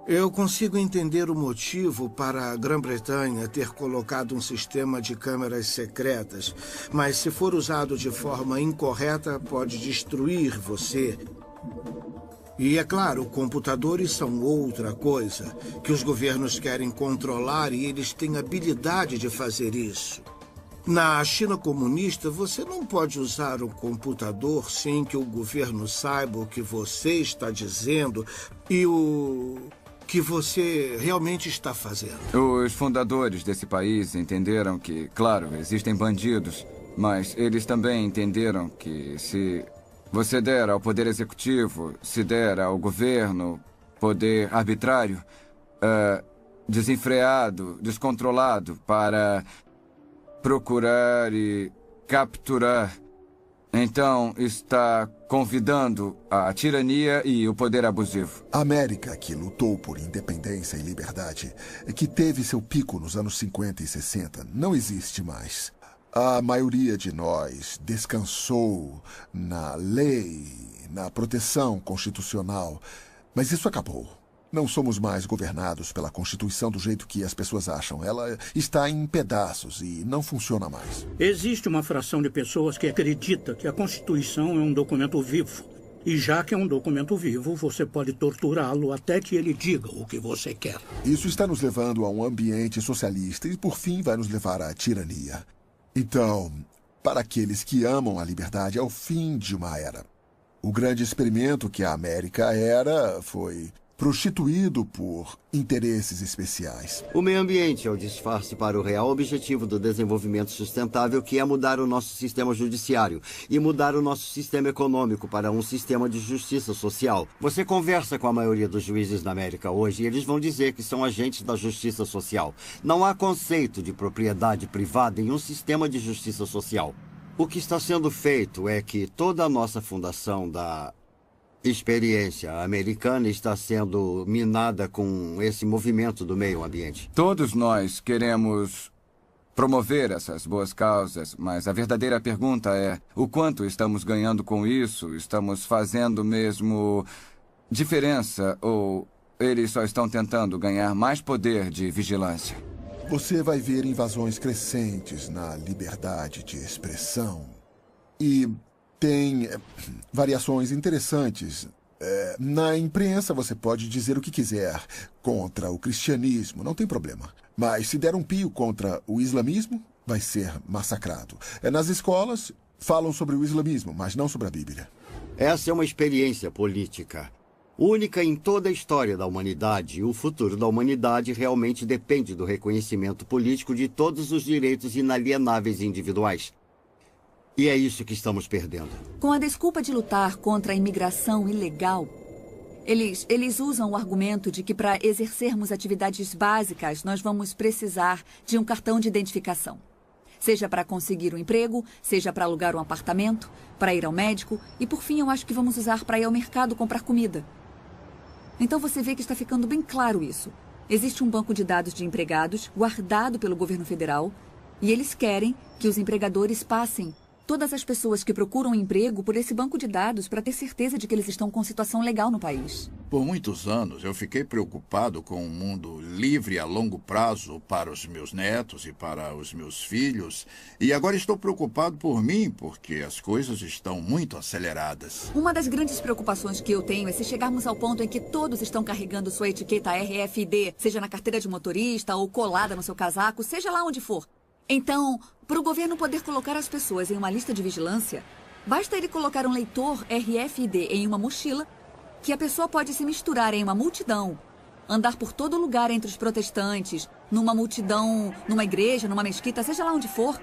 Eu consigo entender o motivo para a Grã-Bretanha ter colocado um sistema de câmeras secretas, mas se for usado de forma incorreta, pode destruir você. E, é claro, computadores são outra coisa, que os governos querem controlar e eles têm habilidade de fazer isso. Na China comunista, você não pode usar um computador sem que o governo saiba o que você está dizendo e o que você realmente está fazendo. Os fundadores desse país entenderam que, claro, existem bandidos, mas eles também entenderam que se você der ao poder executivo, se der ao governo poder arbitrário, desenfreado, descontrolado para procurar e capturar, então está convidando a tirania e o poder abusivo. A América, que lutou por independência e liberdade, que teve seu pico nos anos 50 e 60, não existe mais. A maioria de nós descansou na lei, na proteção constitucional, mas isso acabou. Não somos mais governados pela Constituição do jeito que as pessoas acham. Ela está em pedaços e não funciona mais. Existe uma fração de pessoas que acredita que a Constituição é um documento vivo. E já que é um documento vivo, você pode torturá-lo até que ele diga o que você quer. Isso está nos levando a um ambiente socialista e, por fim, vai nos levar à tirania. Então, para aqueles que amam a liberdade, é o fim de uma era. O grande experimento que a América era foi prostituído por interesses especiais. O meio ambiente é o disfarce para o real objetivo do desenvolvimento sustentável, que é mudar o nosso sistema judiciário e mudar o nosso sistema econômico para um sistema de justiça social. Você conversa com a maioria dos juízes na América hoje e eles vão dizer que são agentes da justiça social. Não há conceito de propriedade privada em um sistema de justiça social. O que está sendo feito é que toda a nossa fundação da experiência americana está sendo minada com esse movimento do meio ambiente. Todos nós queremos promover essas boas causas, mas a verdadeira pergunta é: o quanto estamos ganhando com isso? Estamos fazendo mesmo diferença ou eles só estão tentando ganhar mais poder de vigilância? Você vai ver invasões crescentes na liberdade de expressão. E tem variações interessantes. Na imprensa você pode dizer o que quiser contra o cristianismo, não tem problema. Mas se der um pio contra o islamismo, vai ser massacrado. Nas escolas, falam sobre o islamismo, mas não sobre a Bíblia. Essa é uma experiência política única em toda a história da humanidade. E o futuro da humanidade realmente depende do reconhecimento político de todos os direitos inalienáveis e individuais. E é isso que estamos perdendo. Com a desculpa de lutar contra a imigração ilegal, eles usam o argumento de que para exercermos atividades básicas, nós vamos precisar de um cartão de identificação. Seja para conseguir um emprego, seja para alugar um apartamento, para ir ao médico e, por fim, eu acho que vamos usar para ir ao mercado comprar comida. Então você vê que está ficando bem claro isso. Existe um banco de dados de empregados guardado pelo governo federal e eles querem que os empregadores passem todas as pessoas que procuram emprego por esse banco de dados para ter certeza de que eles estão com situação legal no país. Por muitos anos, eu fiquei preocupado com um mundo livre a longo prazo para os meus netos e para os meus filhos. E agora estou preocupado por mim, porque as coisas estão muito aceleradas. Uma das grandes preocupações que eu tenho é se chegarmos ao ponto em que todos estão carregando sua etiqueta RFID, seja na carteira de motorista ou colada no seu casaco, seja lá onde for. Então, para o governo poder colocar as pessoas em uma lista de vigilância, basta ele colocar um leitor RFID em uma mochila, que a pessoa pode se misturar em uma multidão, andar por todo lugar entre os protestantes, numa multidão, numa igreja, numa mesquita, seja lá onde for,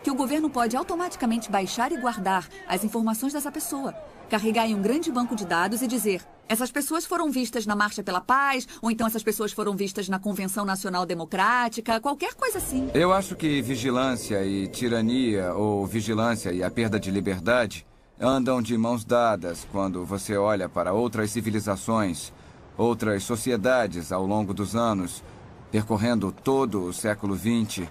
que o governo pode automaticamente baixar e guardar as informações dessa pessoa, carregar em um grande banco de dados e dizer: essas pessoas foram vistas na Marcha pela Paz, ou então essas pessoas foram vistas na Convenção Nacional Democrática, qualquer coisa assim. Eu acho que vigilância e tirania, ou vigilância e a perda de liberdade, andam de mãos dadas quando você olha para outras civilizações, outras sociedades ao longo dos anos, percorrendo todo o século XX.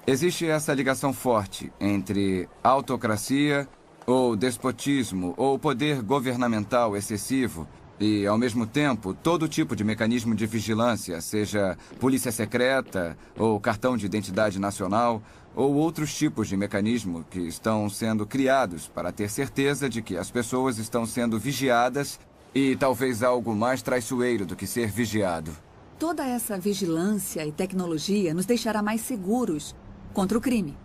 Existe essa ligação forte entre autocracia ou despotismo, ou poder governamental excessivo, e, ao mesmo tempo, todo tipo de mecanismo de vigilância, seja polícia secreta, ou cartão de identidade nacional, ou outros tipos de mecanismo que estão sendo criados para ter certeza de que as pessoas estão sendo vigiadas e talvez algo mais traiçoeiro do que ser vigiado. Toda essa vigilância e tecnologia nos deixará mais seguros contra o crime.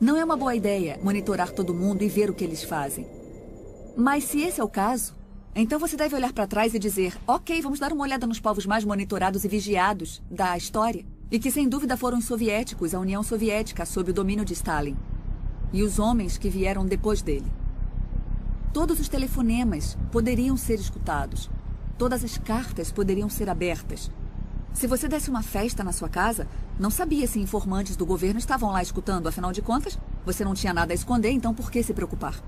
Não é uma boa ideia monitorar todo mundo e ver o que eles fazem. Mas se esse é o caso, então você deve olhar para trás e dizer: ok, vamos dar uma olhada nos povos mais monitorados e vigiados da história. E que sem dúvida foram os soviéticos, a União Soviética, sob o domínio de Stalin. E os homens que vieram depois dele. Todos os telefonemas poderiam ser escutados. Todas as cartas poderiam ser abertas. Se você desse uma festa na sua casa, não sabia se informantes do governo estavam lá escutando. Afinal de contas, você não tinha nada a esconder, então por que se preocupar?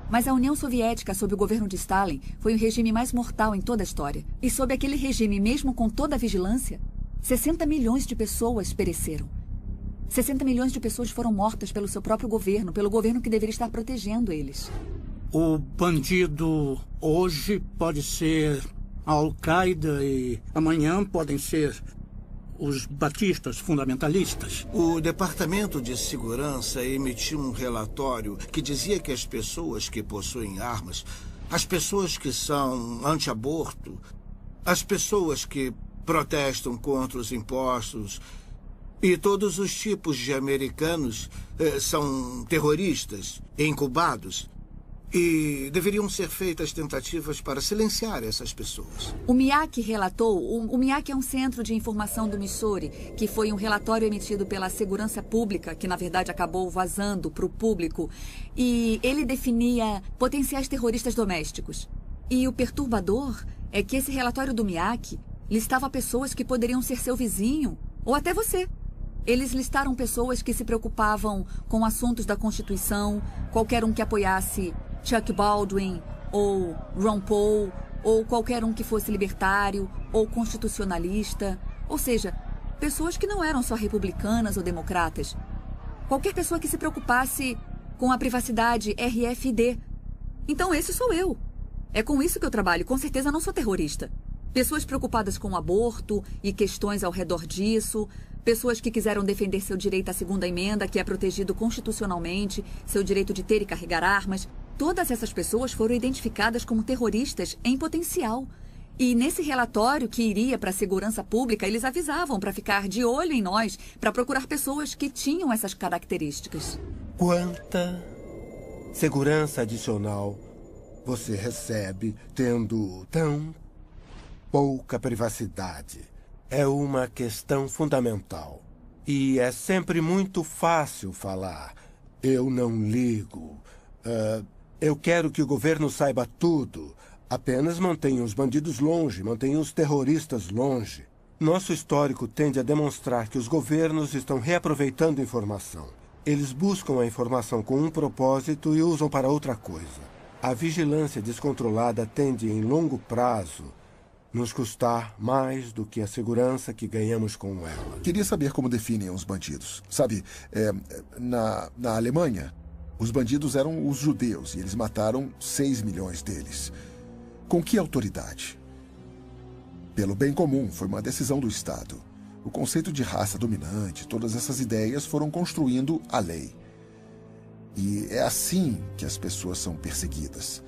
Mas a União Soviética, sob o governo de Stalin, foi o regime mais mortal em toda a história. E sob aquele regime, mesmo com toda a vigilância, 60 milhões de pessoas pereceram. 60 milhões de pessoas foram mortas pelo seu próprio governo, pelo governo que deveria estar protegendo eles. O bandido hoje pode ser a Al-Qaeda e amanhã podem ser os batistas fundamentalistas. O Departamento de Segurança emitiu um relatório que dizia que as pessoas que possuem armas, as pessoas que são anti-aborto, as pessoas que protestam contra os impostos e todos os tipos de americanos são terroristas, incubados. E deveriam ser feitas tentativas para silenciar essas pessoas. O MIAC relatou, o MIAC é um centro de informação do Missouri, que foi um relatório emitido pela Segurança Pública, que na verdade acabou vazando para o público, e ele definia potenciais terroristas domésticos. E o perturbador é que esse relatório do MIAC listava pessoas que poderiam ser seu vizinho, ou até você. Eles listaram pessoas que se preocupavam com assuntos da Constituição, qualquer um que apoiasse Chuck Baldwin, ou Ron Paul, ou qualquer um que fosse libertário, ou constitucionalista. Ou seja, pessoas que não eram só republicanas ou democratas. Qualquer pessoa que se preocupasse com a privacidade RFID. Então esse sou eu. É com isso que eu trabalho. Com certeza não sou terrorista. Pessoas preocupadas com o aborto e questões ao redor disso. Pessoas que quiseram defender seu direito à segunda emenda, que é protegido constitucionalmente, seu direito de ter e carregar armas. Todas essas pessoas foram identificadas como terroristas em potencial. E nesse relatório que iria para a segurança pública, eles avisavam para ficar de olho em nós, para procurar pessoas que tinham essas características. Quanta segurança adicional você recebe tendo tão pouca privacidade? É uma questão fundamental. E é sempre muito fácil falar. Eu não ligo. Eu quero que o governo saiba tudo. Apenas mantenha os bandidos longe, mantenha os terroristas longe. Nosso histórico tende a demonstrar que os governos estão reaproveitando informação. Eles buscam a informação com um propósito e usam para outra coisa. A vigilância descontrolada tende, em longo prazo, nos custar mais do que a segurança que ganhamos com ela. Queria saber como definem os bandidos. Sabe, na Alemanha, os bandidos eram os judeus e eles mataram 6 milhões deles. Com que autoridade? Pelo bem comum, foi uma decisão do Estado. O conceito de raça dominante, todas essas ideias foram construindo a lei. E é assim que as pessoas são perseguidas.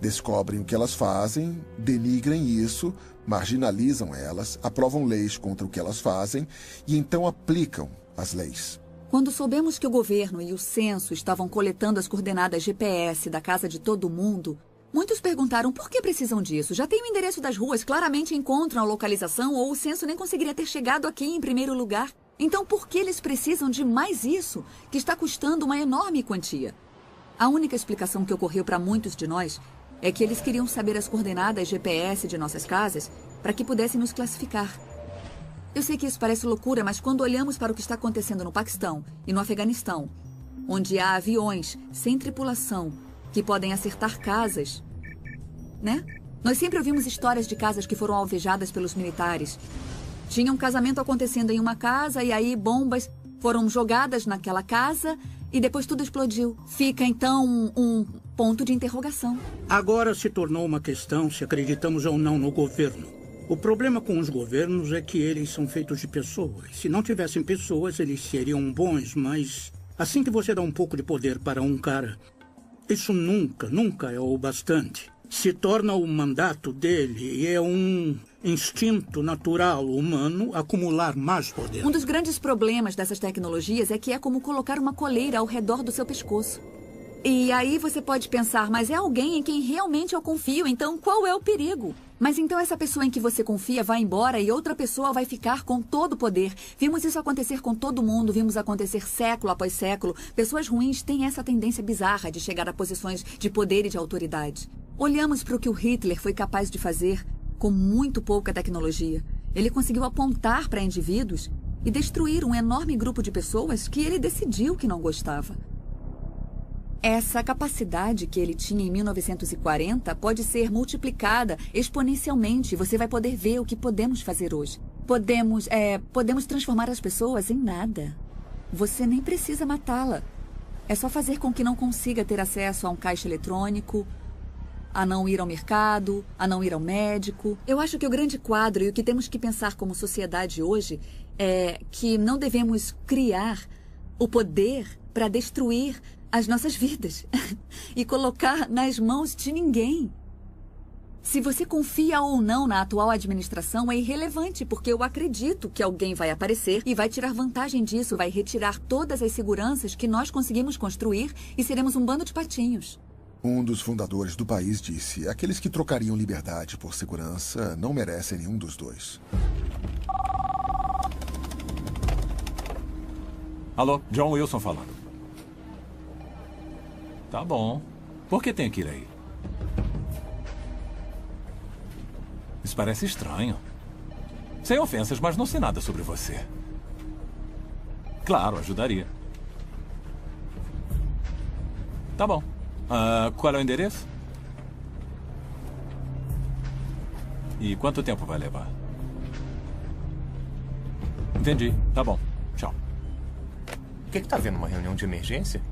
Descobrem o que elas fazem, denigrem isso, marginalizam elas, aprovam leis contra o que elas fazem e então aplicam as leis. Quando soubemos que o governo e o censo estavam coletando as coordenadas GPS da casa de todo mundo, muitos perguntaram por que precisam disso. Já tem o endereço das ruas, claramente encontram a localização ou o censo nem conseguiria ter chegado aqui em primeiro lugar. Então por que eles precisam de mais isso, que está custando uma enorme quantia? A única explicação que ocorreu para muitos de nós é que eles queriam saber as coordenadas GPS de nossas casas para que pudessem nos classificar. Eu sei que isso parece loucura, mas quando olhamos para o que está acontecendo no Paquistão e no Afeganistão, onde há aviões sem tripulação que podem acertar casas, né? Nós sempre ouvimos histórias de casas que foram alvejadas pelos militares. Tinha um casamento acontecendo em uma casa e aí bombas foram jogadas naquela casa e depois tudo explodiu. Fica então um ponto de interrogação. Agora se tornou uma questão se acreditamos ou não no governo. O problema com os governos é que eles são feitos de pessoas. Se não tivessem pessoas, eles seriam bons, mas assim que você dá um pouco de poder para um cara, isso nunca é o bastante. Se torna o mandato dele e é um instinto natural humano acumular mais poder. Um dos grandes problemas dessas tecnologias é que é como colocar uma coleira ao redor do seu pescoço. E aí você pode pensar, mas é alguém em quem realmente eu confio, então qual é o perigo? Mas então essa pessoa em que você confia vai embora e outra pessoa vai ficar com todo o poder. Vimos isso acontecer com todo mundo, vimos acontecer século após século. Pessoas ruins têm essa tendência bizarra de chegar a posições de poder e de autoridade. Olhamos para o que o Hitler foi capaz de fazer com muito pouca tecnologia. Ele conseguiu apontar para indivíduos e destruir um enorme grupo de pessoas que ele decidiu que não gostava. Essa capacidade que ele tinha em 1940 pode ser multiplicada exponencialmente. Você vai poder ver o que podemos fazer hoje. Podemos transformar as pessoas em nada. Você nem precisa matá-la. É só fazer com que não consiga ter acesso a um caixa eletrônico, a não ir ao mercado, a não ir ao médico. Eu acho que o grande quadro e o que temos que pensar como sociedade hoje é que não devemos criar o poder para destruir as nossas vidas e colocar nas mãos de ninguém. Se você confia ou não na atual administração é irrelevante, porque eu acredito que alguém vai aparecer e vai tirar vantagem disso, vai retirar todas as seguranças que nós conseguimos construir e seremos um bando de patinhos. Um dos fundadores do país disse: aqueles que trocariam liberdade por segurança não merecem nenhum dos dois. Alô, John Wilson falando. Tá bom. Por que tem que ir aí? Isso parece estranho. Sem ofensas, mas não sei nada sobre você. Claro, ajudaria. Tá bom. Qual é o endereço? E quanto tempo vai levar? Entendi. Tá bom. Tchau. O que tá vendo? Uma reunião de emergência?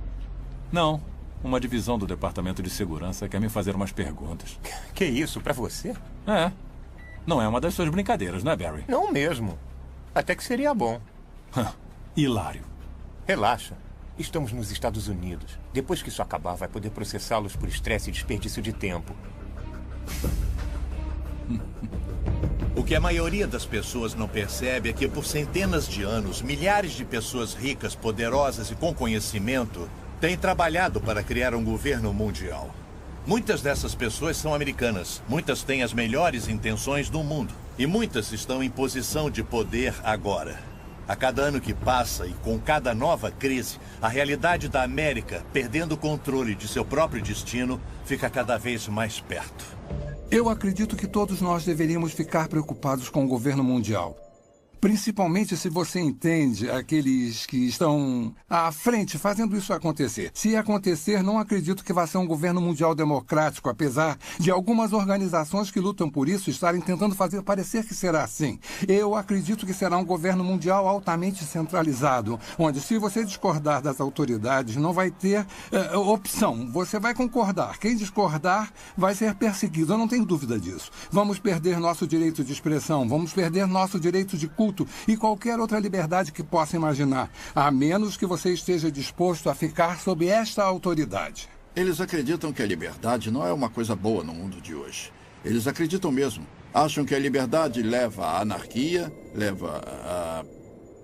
Não. Uma divisão do Departamento de Segurança quer me fazer umas perguntas. Que isso? Pra você? É. Não é uma das suas brincadeiras, não é, Barry? Não mesmo. Até que seria bom. Hilário. Relaxa. Estamos nos Estados Unidos. Depois que isso acabar, vai poder processá-los por estresse e desperdício de tempo. O que a maioria das pessoas não percebe é que por centenas de anos, milhares de pessoas ricas, poderosas e com conhecimento têm trabalhado para criar um governo mundial. Muitas dessas pessoas são americanas, muitas têm as melhores intenções do mundo e muitas estão em posição de poder agora. A cada ano que passa e com cada nova crise, a realidade da América, perdendo o controle de seu próprio destino, fica cada vez mais perto. Eu acredito que todos nós deveríamos ficar preocupados com o governo mundial. Principalmente se você entende aqueles que estão à frente fazendo isso acontecer. Se acontecer, não acredito que vá ser um governo mundial democrático, apesar de algumas organizações que lutam por isso estarem tentando fazer parecer que será assim. Eu acredito que será um governo mundial altamente centralizado, onde se você discordar das autoridades, não vai ter opção. Você vai concordar. Quem discordar vai ser perseguido. Eu não tenho dúvida disso. Vamos perder nosso direito de expressão, vamos perder nosso direito de culto e qualquer outra liberdade que possa imaginar, a menos que você esteja disposto a ficar sob esta autoridade. Eles acreditam que a liberdade não é uma coisa boa no mundo de hoje. Eles acreditam mesmo. Acham que a liberdade leva à anarquia, leva à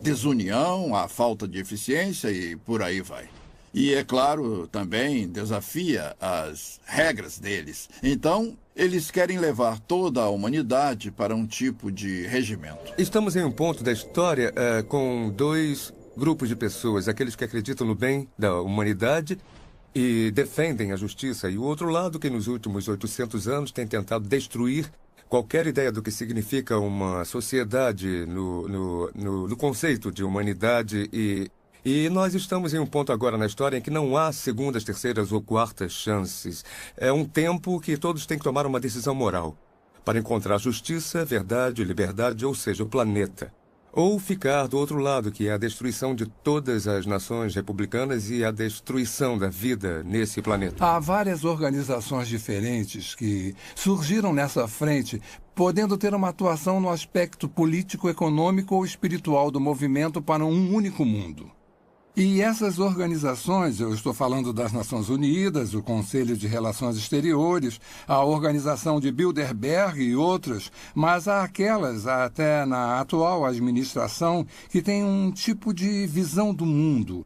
desunião, à falta de eficiência e por aí vai. E, é claro, também desafia as regras deles. Então, eles querem levar toda a humanidade para um tipo de regimento. Estamos em um ponto da história com dois grupos de pessoas. Aqueles que acreditam no bem da humanidade e defendem a justiça. E o outro lado que nos últimos 800 anos tem tentado destruir qualquer ideia do que significa uma sociedade no conceito de humanidade e nós estamos em um ponto agora na história em que não há segundas, terceiras ou quartas chances. É um tempo que todos têm que tomar uma decisão moral para encontrar justiça, verdade, liberdade, ou seja, o planeta. Ou ficar do outro lado, que é a destruição de todas as nações republicanas e a destruição da vida nesse planeta. Há várias organizações diferentes que surgiram nessa frente, podendo ter uma atuação no aspecto político, econômico ou espiritual do movimento para um único mundo. E essas organizações, eu estou falando das Nações Unidas, o Conselho de Relações Exteriores, a Organização de Bilderberg e outras, mas há aquelas, até na atual administração, que têm um tipo de visão do mundo.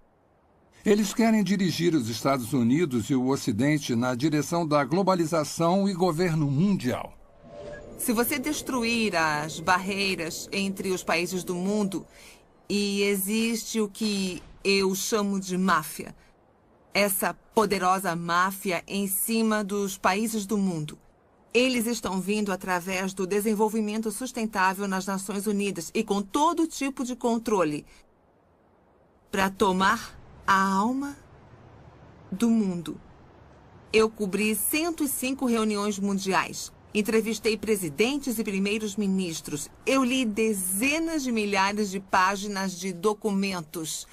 Eles querem dirigir os Estados Unidos e o Ocidente na direção da globalização e governo mundial. Se você destruir as barreiras entre os países do mundo, e existe o que eu chamo de máfia. Essa poderosa máfia em cima dos países do mundo. Eles estão vindo através do desenvolvimento sustentável nas Nações Unidas e com todo tipo de controle para tomar a alma do mundo. Eu cobri 105 reuniões mundiais. Entrevistei presidentes e primeiros ministros. Eu li dezenas de milhares de páginas de documentos.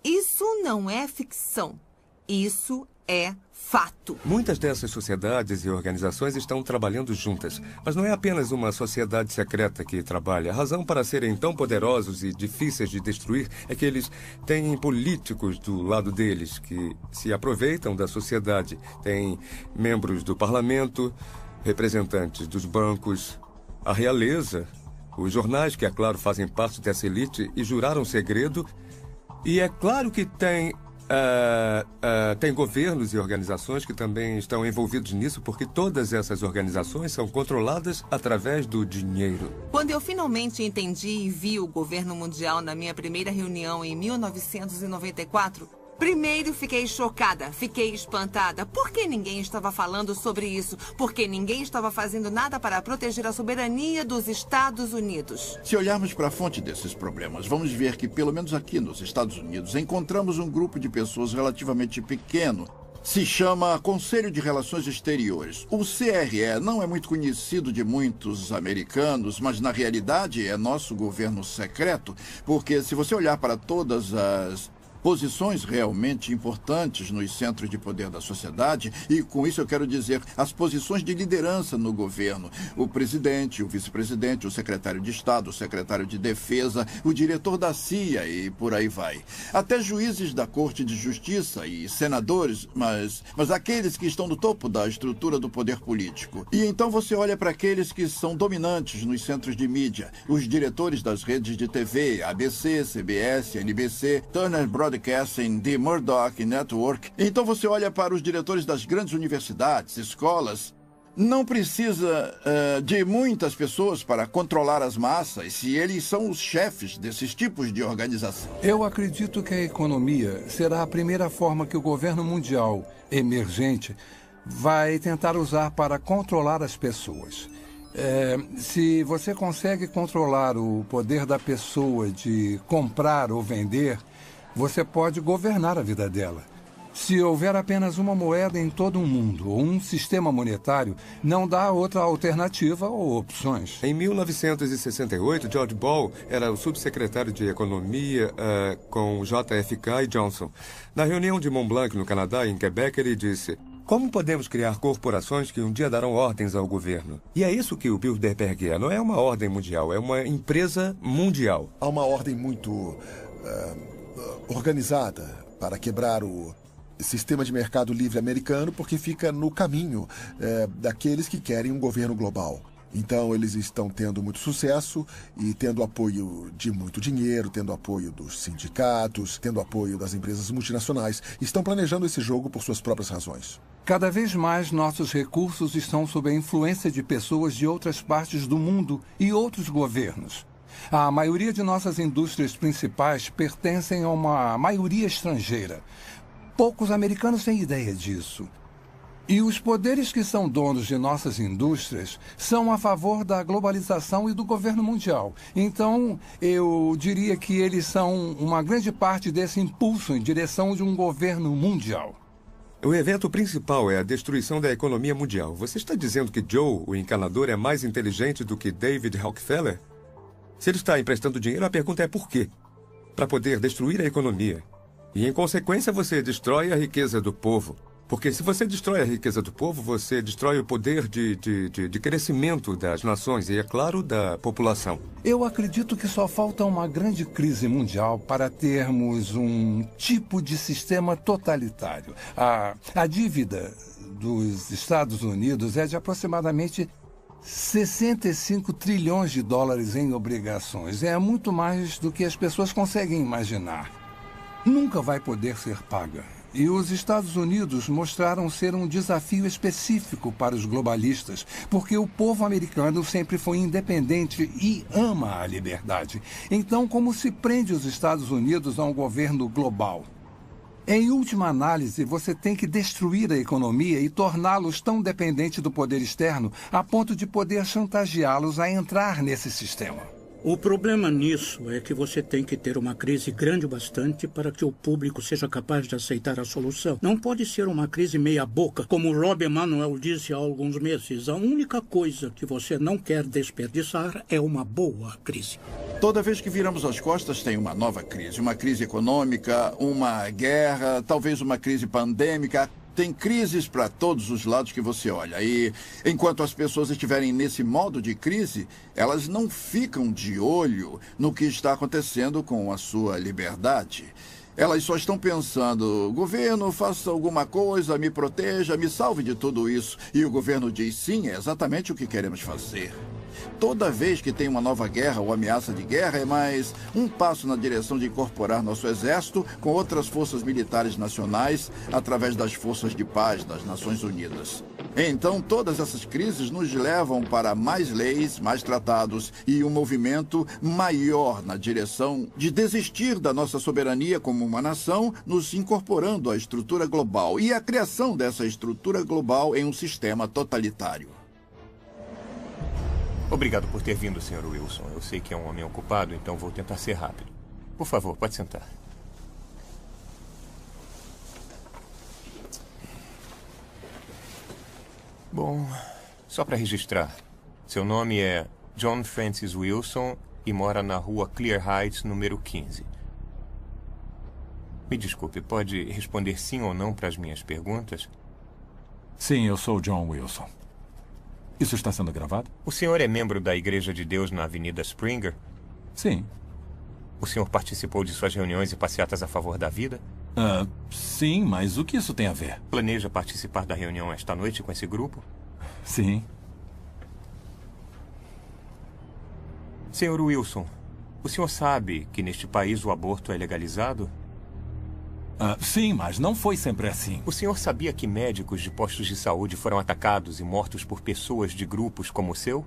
Isso não é ficção. Isso é fato. Muitas dessas sociedades e organizações estão trabalhando juntas. Mas não é apenas uma sociedade secreta que trabalha. A razão para serem tão poderosos e difíceis de destruir é que eles têm políticos do lado deles que se aproveitam da sociedade. Tem membros do parlamento, representantes dos bancos, a realeza, os jornais que, é claro, fazem parte dessa elite e juraram segredo. E é claro que tem governos e organizações que também estão envolvidos nisso, porque todas essas organizações são controladas através do dinheiro. Quando eu finalmente entendi e vi o governo mundial na minha primeira reunião em 1994, primeiro fiquei chocada, fiquei espantada. Por que ninguém estava falando sobre isso? Porque ninguém estava fazendo nada para proteger a soberania dos Estados Unidos. Se olharmos para a fonte desses problemas, vamos ver que, pelo menos aqui nos Estados Unidos, encontramos um grupo de pessoas relativamente pequeno Se chama Conselho de Relações Exteriores. O CRE não é muito conhecido de muitos americanos, mas na realidade é nosso governo secreto, porque se você olhar para todas as posições realmente importantes nos centros de poder da sociedade, e com isso eu quero dizer as posições de liderança no governo, o presidente, o vice-presidente, o secretário de Estado, o secretário de Defesa, o diretor da CIA e por aí vai. Até juízes da Corte de Justiça e senadores, mas aqueles que estão no topo da estrutura do poder político. E então você olha para aqueles que são dominantes nos centros de mídia, os diretores das redes de TV, ABC, CBS, NBC, Turner Broadcasting, The Murdoch Network. Então você olha para os diretores das grandes universidades, escolas. Não precisa de muitas pessoas para controlar as massas, se eles são os chefes desses tipos de organização. Eu acredito que a economia será a primeira forma que o governo mundial emergente vai tentar usar para controlar as pessoas. Se você consegue controlar o poder da pessoa de comprar ou vender, você pode governar a vida dela. Se houver apenas uma moeda em todo o mundo ou um sistema monetário, não dá outra alternativa ou opções. Em 1968, George Ball era o subsecretário de Economia com JFK e Johnson. Na reunião de Mont Blanc, no Canadá, em Quebec, ele disse: como podemos criar corporações que um dia darão ordens ao governo? E é isso que o Bilderberg é. Não é uma ordem mundial, é uma empresa mundial. Há uma ordem muito organizada para quebrar o sistema de mercado livre americano, porque fica no caminho daqueles que querem um governo global. Então, eles estão tendo muito sucesso e tendo apoio de muito dinheiro, tendo apoio dos sindicatos, tendo apoio das empresas multinacionais. Estão planejando esse jogo por suas próprias razões. Cada vez mais nossos recursos estão sob a influência de pessoas de outras partes do mundo e outros governos. A maioria de nossas indústrias principais pertencem a uma maioria estrangeira. Poucos americanos têm ideia disso. E os poderes que são donos de nossas indústrias são a favor da globalização e do governo mundial. Então, eu diria que eles são uma grande parte desse impulso em direção de um governo mundial. O evento principal é a destruição da economia mundial. Você está dizendo que Joe, o encanador, é mais inteligente do que David Rockefeller? Se ele está emprestando dinheiro, a pergunta é por quê? Para poder destruir a economia. E, em consequência, você destrói a riqueza do povo. Porque se você destrói a riqueza do povo, você destrói o poder de crescimento das nações e, é claro, da população. Eu acredito que só falta uma grande crise mundial para termos um tipo de sistema totalitário. A dívida dos Estados Unidos é de aproximadamente 65 trilhões de dólares em obrigações. É muito mais do que as pessoas conseguem imaginar. Nunca vai poder ser paga. E os Estados Unidos mostraram ser um desafio específico para os globalistas, porque o povo americano sempre foi independente e ama a liberdade. Então, como se prende os Estados Unidos a um governo global? Em última análise, você tem que destruir a economia e torná-los tão dependentes do poder externo a ponto de poder chantageá-los a entrar nesse sistema. O problema nisso é que você tem que ter uma crise grande bastante para que o público seja capaz de aceitar a solução. Não pode ser uma crise meia-boca, como o Rob Emanuel disse há alguns meses. A única coisa que você não quer desperdiçar é uma boa crise. Toda vez que viramos as costas, tem uma nova crise. Uma crise econômica, uma guerra, talvez uma crise pandêmica. Tem crises para todos os lados que você olha. E enquanto as pessoas estiverem nesse modo de crise, elas não ficam de olho no que está acontecendo com a sua liberdade. Elas só estão pensando: governo, faça alguma coisa, me proteja, me salve de tudo isso. E o governo diz: sim, é exatamente o que queremos fazer. Toda vez que tem uma nova guerra ou ameaça de guerra, é mais um passo na direção de incorporar nosso exército com outras forças militares nacionais através das forças de paz das Nações Unidas. Então, todas essas crises nos levam para mais leis, mais tratados e um movimento maior na direção de desistir da nossa soberania como uma nação, nos incorporando à estrutura global e a criação dessa estrutura global em um sistema totalitário. Obrigado por ter vindo, Sr. Wilson. Eu sei que é um homem ocupado, então vou tentar ser rápido. Por favor, pode sentar. Bom, só para registrar. Seu nome é John Francis Wilson e mora na rua Clear Heights, número 15. Me desculpe, pode responder sim ou não para as minhas perguntas? Sim, eu sou John Wilson. Isso está sendo gravado? O senhor é membro da Igreja de Deus na Avenida Springer? Sim. O senhor participou de suas reuniões e passeatas a favor da vida? Sim, mas o que isso tem a ver? Planeja participar da reunião esta noite com esse grupo? Sim. Senhor Wilson, o senhor sabe que neste país o aborto é legalizado? Sim, mas não foi sempre assim. O senhor sabia que médicos de postos de saúde foram atacados e mortos por pessoas de grupos como o seu?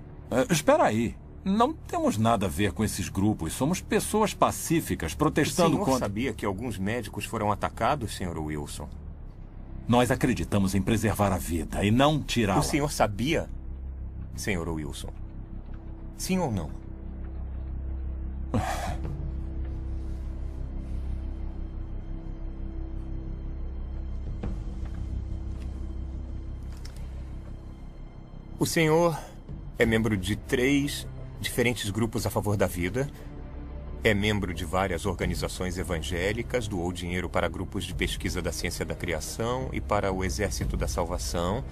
Espera aí. Não temos nada a ver com esses grupos. Somos pessoas pacíficas protestando contra... O senhor sabia que alguns médicos foram atacados, Sr. Wilson? Nós acreditamos em preservar a vida e não tirá-la. O senhor sabia, Sr. Wilson? Sim ou não? O senhor é membro de 3 diferentes grupos a favor da vida, é membro de várias organizações evangélicas, doou dinheiro para grupos de pesquisa da ciência da criação e para o Exército da Salvação,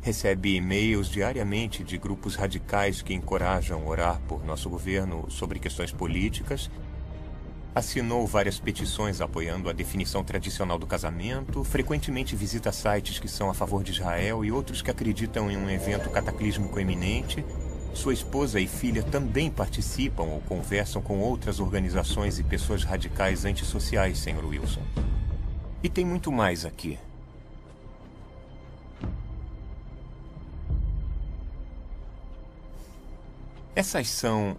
recebe e-mails diariamente de grupos radicais que encorajam orar por nosso governo sobre questões políticas, assinou várias petições apoiando a definição tradicional do casamento, frequentemente visita sites que são a favor de Israel e outros que acreditam em um evento cataclísmico iminente. Sua esposa e filha também participam ou conversam com outras organizações e pessoas radicais antissociais, Sr. Wilson. E tem muito mais aqui. Essas são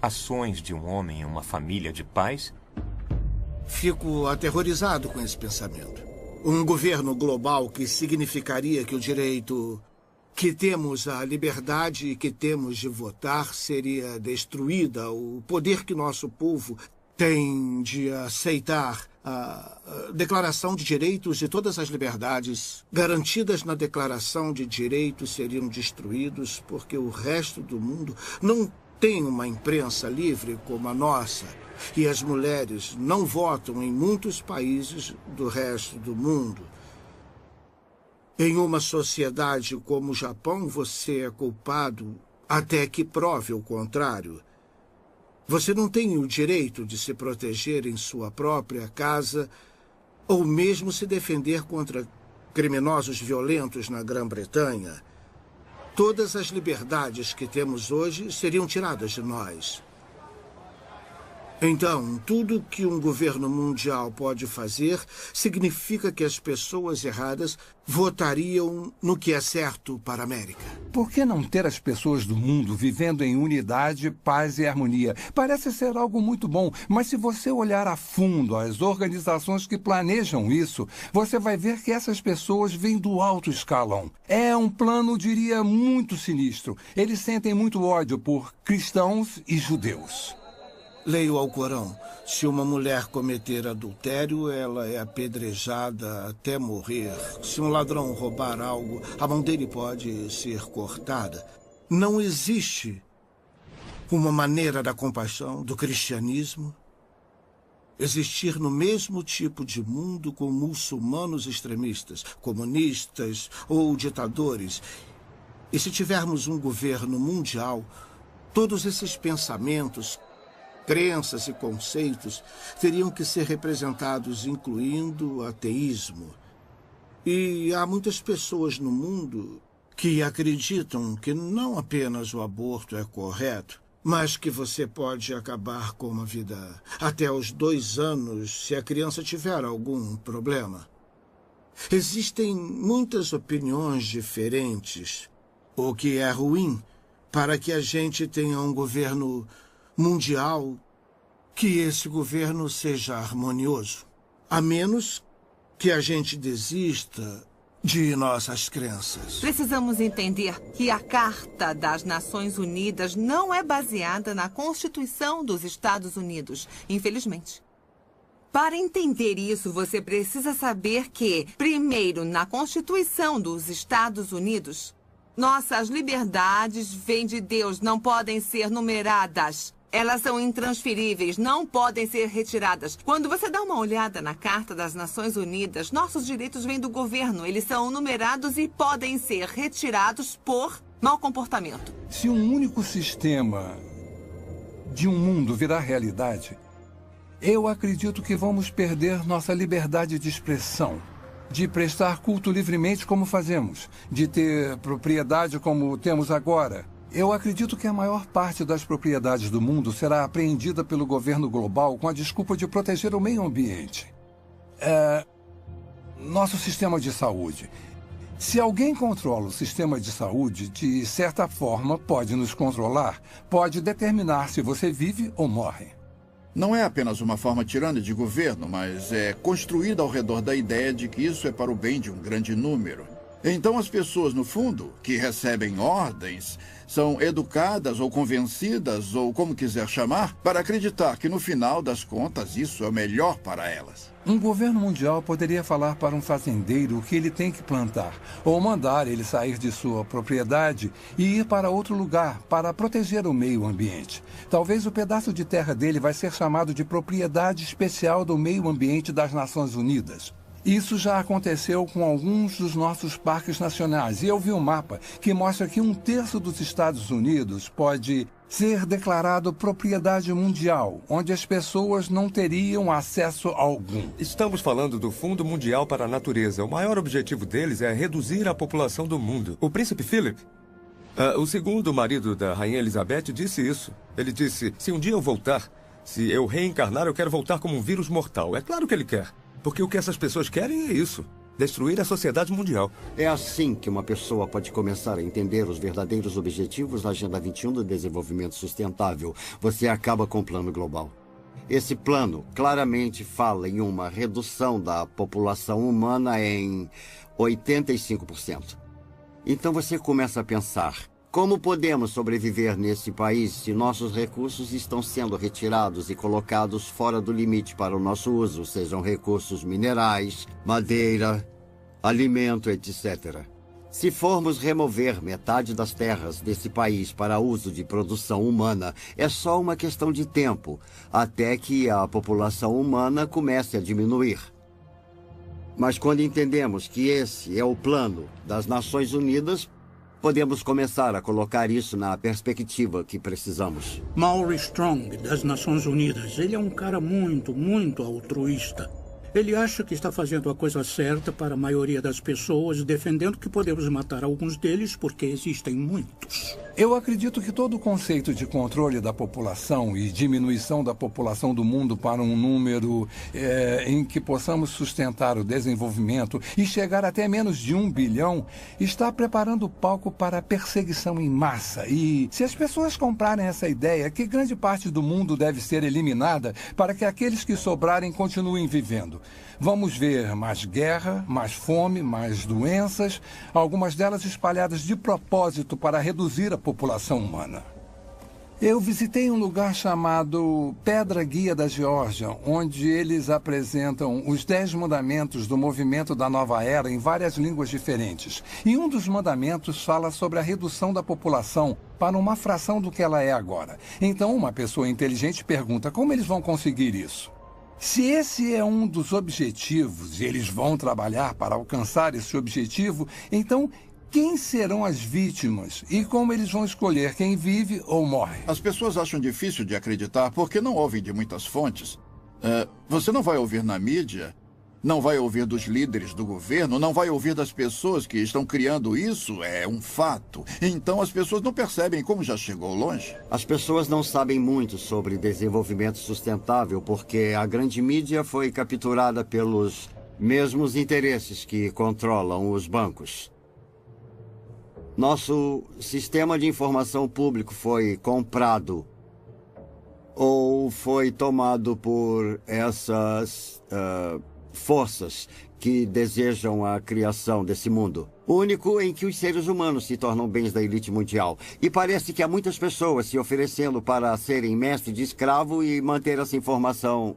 ações de um homem em uma família de pais? Fico aterrorizado com esse pensamento. Um governo global que significaria que o direito que temos à liberdade e que temos de votar seria destruída. O poder que nosso povo tem de aceitar a Declaração de Direitos e todas as liberdades garantidas na Declaração de Direitos seriam destruídos porque o resto do mundo não tem uma imprensa livre como a nossa e as mulheres não votam em muitos países do resto do mundo. Em uma sociedade como o Japão, você é culpado até que prove o contrário. Você não tem o direito de se proteger em sua própria casa ou mesmo se defender contra criminosos violentos na Grã-Bretanha. Todas as liberdades que temos hoje seriam tiradas de nós. Então, tudo que um governo mundial pode fazer significa que as pessoas erradas votariam no que é certo para a América. Por que não ter as pessoas do mundo vivendo em unidade, paz e harmonia? Parece ser algo muito bom, mas se você olhar a fundo as organizações que planejam isso, você vai ver que essas pessoas vêm do alto escalão. É um plano, diria, muito sinistro. Eles sentem muito ódio por cristãos e judeus. Leia o Alcorão. Se uma mulher cometer adultério, ela é apedrejada até morrer. Se um ladrão roubar algo, a mão dele pode ser cortada. Não existe uma maneira da compaixão, do cristianismo, existir no mesmo tipo de mundo com muçulmanos extremistas, comunistas ou ditadores. E se tivermos um governo mundial, todos esses pensamentos, crenças e conceitos teriam que ser representados, incluindo o ateísmo. E há muitas pessoas no mundo que acreditam que não apenas o aborto é correto, mas que você pode acabar com uma vida até os 2 anos se a criança tiver algum problema. Existem muitas opiniões diferentes, o que é ruim para que a gente tenha um governo mundial, que esse governo seja harmonioso, a menos que a gente desista de nossas crenças. Precisamos entender que a Carta das Nações Unidas não é baseada na Constituição dos Estados Unidos, infelizmente. Para entender isso, você precisa saber que, primeiro, na Constituição dos Estados Unidos, nossas liberdades vêm de Deus, não podem ser numeradas. Elas são intransferíveis, não podem ser retiradas. Quando você dá uma olhada na Carta das Nações Unidas, nossos direitos vêm do governo. Eles são numerados e podem ser retirados por mau comportamento. Se um único sistema de um mundo virar realidade, eu acredito que vamos perder nossa liberdade de expressão, de prestar culto livremente como fazemos, de ter propriedade como temos agora. Eu acredito que a maior parte das propriedades do mundo será apreendida pelo governo global com a desculpa de proteger o meio ambiente. Nosso sistema de saúde. Se alguém controla o sistema de saúde, de certa forma pode nos controlar, pode determinar se você vive ou morre. Não é apenas uma forma tirana de governo, mas é construída ao redor da ideia de que isso é para o bem de um grande número. Então as pessoas, no fundo, que recebem ordens, são educadas ou convencidas, ou como quiser chamar, para acreditar que no final das contas isso é o melhor para elas. Um governo mundial poderia falar para um fazendeiro o que ele tem que plantar, ou mandar ele sair de sua propriedade e ir para outro lugar para proteger o meio ambiente. Talvez o pedaço de terra dele vai ser chamado de propriedade especial do meio ambiente das Nações Unidas. Isso já aconteceu com alguns dos nossos parques nacionais. E eu vi um mapa que mostra que 1/3 dos Estados Unidos pode ser declarado propriedade mundial, onde as pessoas não teriam acesso algum. Estamos falando do Fundo Mundial para a Natureza. O maior objetivo deles é reduzir a população do mundo. O príncipe Philip, o segundo marido da rainha Elizabeth, disse isso. Ele disse, se um dia eu voltar, se eu reencarnar, eu quero voltar como um vírus mortal. É claro que ele quer. Porque o que essas pessoas querem é isso. Destruir a sociedade mundial. É assim que uma pessoa pode começar a entender os verdadeiros objetivos da Agenda 21 do Desenvolvimento Sustentável. Você acaba com o plano global. Esse plano claramente fala em uma redução da população humana em 85%. Então você começa a pensar, como podemos sobreviver nesse país se nossos recursos estão sendo retirados e colocados fora do limite para o nosso uso, sejam recursos minerais, madeira, alimento, etc. Se formos remover metade das terras desse país para uso de produção humana, é só uma questão de tempo, até que a população humana comece a diminuir. Mas quando entendemos que esse é o plano das Nações Unidas, podemos começar a colocar isso na perspectiva que precisamos. Maury Strong, das Nações Unidas, ele é um cara muito altruísta. Ele acha que está fazendo a coisa certa para a maioria das pessoas, defendendo que podemos matar alguns deles porque existem muitos. Eu acredito que todo o conceito de controle da população e diminuição da população do mundo para um número em que possamos sustentar o desenvolvimento e chegar até menos de 1 bilhão está preparando o palco para a perseguição em massa. E se as pessoas comprarem essa ideia, que grande parte do mundo deve ser eliminada para que aqueles que sobrarem continuem vivendo. Vamos ver mais guerra, mais fome, mais doenças, algumas delas espalhadas de propósito para reduzir a população humana. Eu visitei um lugar chamado Pedra Guia da Geórgia, onde eles apresentam os 10 mandamentos do movimento da Nova Era em várias línguas diferentes. E um dos mandamentos fala sobre a redução da população para uma fração do que ela é agora. Então, uma pessoa inteligente pergunta como eles vão conseguir isso. Se esse é um dos objetivos e eles vão trabalhar para alcançar esse objetivo, então quem serão as vítimas e como eles vão escolher quem vive ou morre? As pessoas acham difícil de acreditar porque não ouvem de muitas fontes. Você não vai ouvir na mídia, não vai ouvir dos líderes do governo, não vai ouvir das pessoas que estão criando isso, é um fato. Então as pessoas não percebem como já chegou longe. As pessoas não sabem muito sobre desenvolvimento sustentável porque a grande mídia foi capturada pelos mesmos interesses que controlam os bancos. Nosso sistema de informação público foi comprado ou foi tomado por essas forças que desejam a criação desse mundo. Único em que os seres humanos se tornam bens da elite mundial. E parece que há muitas pessoas se oferecendo para serem mestre de escravo e manter essa informação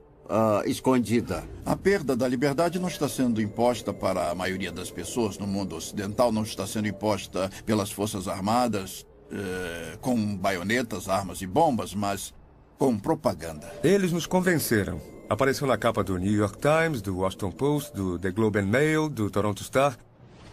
escondida. A perda da liberdade não está sendo imposta para a maioria das pessoas no mundo ocidental, não está sendo imposta pelas Forças Armadas, com baionetas, armas e bombas, mas com propaganda. Eles nos convenceram. Apareceu na capa do New York Times, do Washington Post, do The Globe and Mail, do Toronto Star,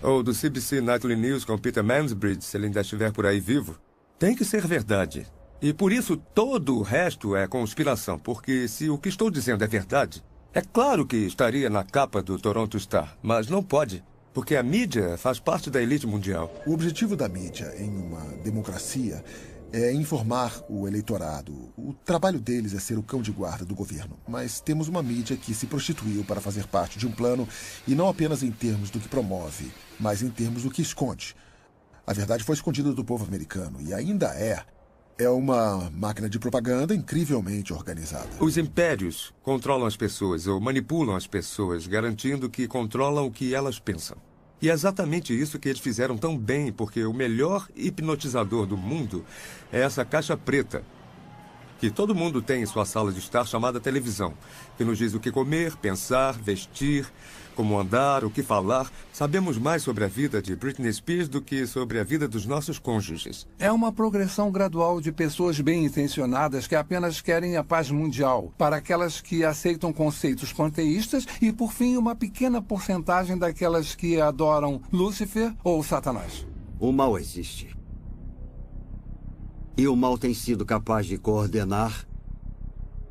ou do CBC Nightly News com Peter Mansbridge, se ele ainda estiver por aí vivo. Tem que ser verdade. E por isso todo o resto é conspiração, porque se o que estou dizendo é verdade, é claro que estaria na capa do Toronto Star, mas não pode, porque a mídia faz parte da elite mundial. O objetivo da mídia em uma democracia é informar o eleitorado. O trabalho deles é ser o cão de guarda do governo. Mas temos uma mídia que se prostituiu para fazer parte de um plano, e não apenas em termos do que promove, mas em termos do que esconde. A verdade foi escondida do povo americano, e ainda é. É uma máquina de propaganda incrivelmente organizada. Os impérios controlam as pessoas ou manipulam as pessoas, garantindo que controlam o que elas pensam. E é exatamente isso que eles fizeram tão bem, porque o melhor hipnotizador do mundo é essa caixa preta, que todo mundo tem em sua sala de estar, chamada televisão, que nos diz o que comer, pensar, vestir, como andar, o que falar. Sabemos mais sobre a vida de Britney Spears do que sobre a vida dos nossos cônjuges. É uma progressão gradual de pessoas bem-intencionadas que apenas querem a paz mundial, para aquelas que aceitam conceitos panteístas e, por fim, uma pequena porcentagem daquelas que adoram Lúcifer ou Satanás. O mal existe. E o mal tem sido capaz de coordenar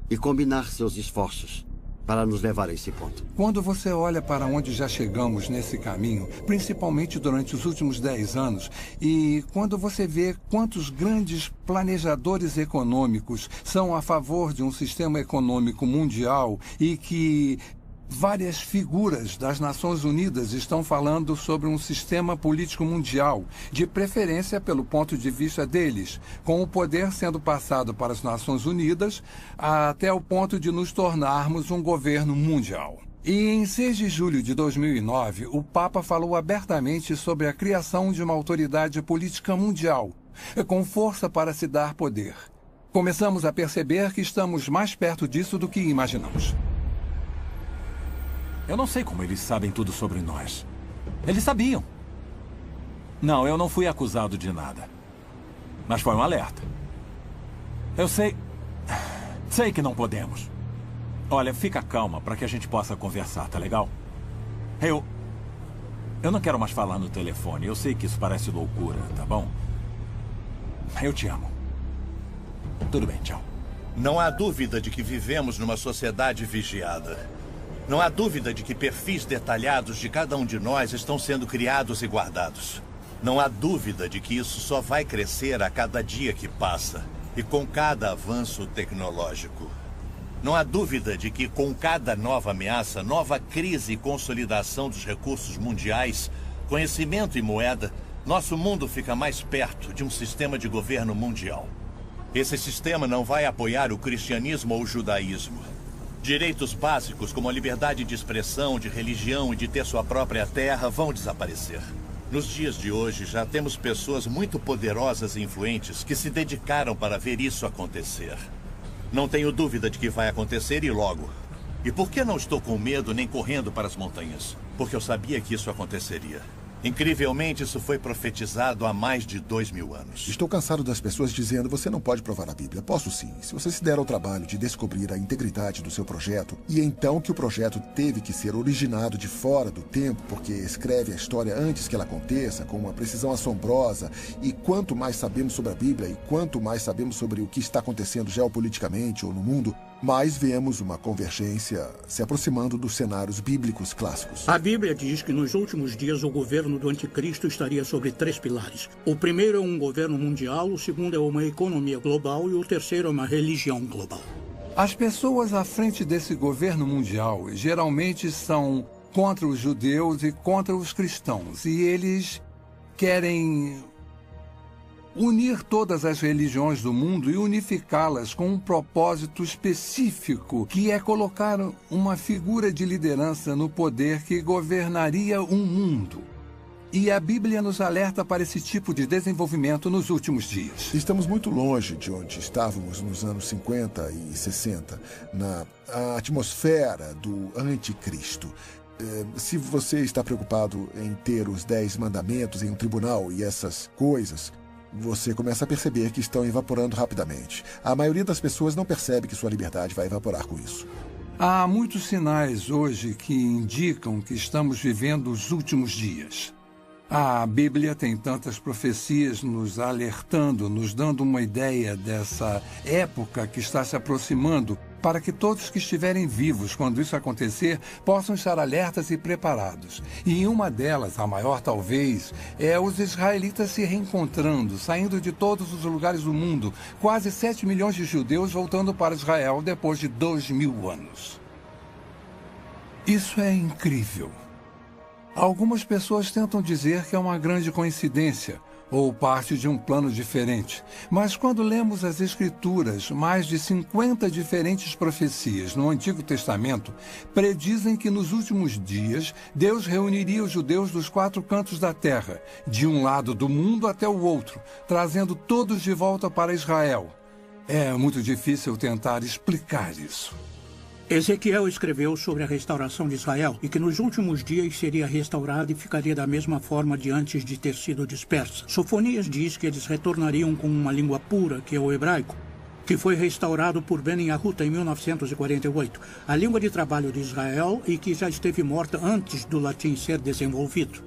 e combinar seus esforços para nos levar a esse ponto. Quando você olha para onde já chegamos nesse caminho, principalmente durante os últimos 10 anos, e quando você vê quantos grandes planejadores econômicos são a favor de um sistema econômico mundial e que várias figuras das Nações Unidas estão falando sobre um sistema político mundial, de preferência pelo ponto de vista deles, com o poder sendo passado para as Nações Unidas até o ponto de nos tornarmos um governo mundial. E em 6 de julho de 2009, o Papa falou abertamente sobre a criação de uma autoridade política mundial, com força para se dar poder. Começamos a perceber que estamos mais perto disso do que imaginamos. Eu não sei como eles sabem tudo sobre nós. Eles sabiam. Não, eu não fui acusado de nada. Mas foi um alerta. Eu sei... Sei que não podemos. Olha, fica calma para que a gente possa conversar, tá legal? Eu não quero mais falar no telefone. Eu sei que isso parece loucura, tá bom? Eu te amo. Tudo bem, tchau. Não há dúvida de que vivemos numa sociedade vigiada. Não há dúvida de que perfis detalhados de cada um de nós estão sendo criados e guardados. Não há dúvida de que isso só vai crescer a cada dia que passa e com cada avanço tecnológico. Não há dúvida de que com cada nova ameaça, nova crise e consolidação dos recursos mundiais, conhecimento e moeda, nosso mundo fica mais perto de um sistema de governo mundial. Esse sistema não vai apoiar o cristianismo ou o judaísmo. Direitos básicos como a liberdade de expressão, de religião e de ter sua própria terra vão desaparecer. Nos dias de hoje, já temos pessoas muito poderosas e influentes que se dedicaram para ver isso acontecer. Não tenho dúvida de que vai acontecer e logo. E por que não estou com medo nem correndo para as montanhas? Porque eu sabia que isso aconteceria. Incrivelmente, isso foi profetizado há mais de 2000 anos. Estou cansado das pessoas dizendo: você não pode provar a Bíblia. Posso sim, se você se der ao trabalho de descobrir a integridade do seu projeto, e então que o projeto teve que ser originado de fora do tempo, porque escreve a história antes que ela aconteça, com uma precisão assombrosa, e quanto mais sabemos sobre a Bíblia, e quanto mais sabemos sobre o que está acontecendo geopoliticamente ou no mundo, mais vemos uma convergência se aproximando dos cenários bíblicos clássicos. A Bíblia diz que nos últimos dias o governo do anticristo estaria sobre 3 pilares. O primeiro é um governo mundial, o segundo é uma economia global e o terceiro é uma religião global. As pessoas à frente desse governo mundial geralmente são contra os judeus e contra os cristãos, e eles querem unir todas as religiões do mundo e unificá-las com um propósito específico, que é colocar uma figura de liderança no poder que governaria um mundo. E a Bíblia nos alerta para esse tipo de desenvolvimento nos últimos dias. Estamos muito longe de onde estávamos nos anos 50 e 60, na atmosfera do anticristo. Se você está preocupado em ter os 10 mandamentos em um tribunal e essas coisas, você começa a perceber que estão evaporando rapidamente. A maioria das pessoas não percebe que sua liberdade vai evaporar com isso. Há muitos sinais hoje que indicam que estamos vivendo os últimos dias. A Bíblia tem tantas profecias nos alertando, nos dando uma ideia dessa época que está se aproximando, para que todos que estiverem vivos quando isso acontecer possam estar alertas e preparados. E uma delas, a maior talvez, é os israelitas se reencontrando, saindo de todos os lugares do mundo, quase 7 milhões de judeus voltando para Israel depois de 2000 anos. Isso é incrível. Algumas pessoas tentam dizer que é uma grande coincidência ou parte de um plano diferente. Mas quando lemos as Escrituras, mais de 50 diferentes profecias no Antigo Testamento predizem que nos últimos dias Deus reuniria os judeus dos 4 cantos da terra, de um lado do mundo até o outro, trazendo todos de volta para Israel. É muito difícil tentar explicar isso. Ezequiel escreveu sobre a restauração de Israel e que nos últimos dias seria restaurada e ficaria da mesma forma de antes de ter sido dispersa. Sofonias diz que eles retornariam com uma língua pura, que é o hebraico, que foi restaurado por Ben Yahuta em 1948, a língua de trabalho de Israel e que já esteve morta antes do latim ser desenvolvido.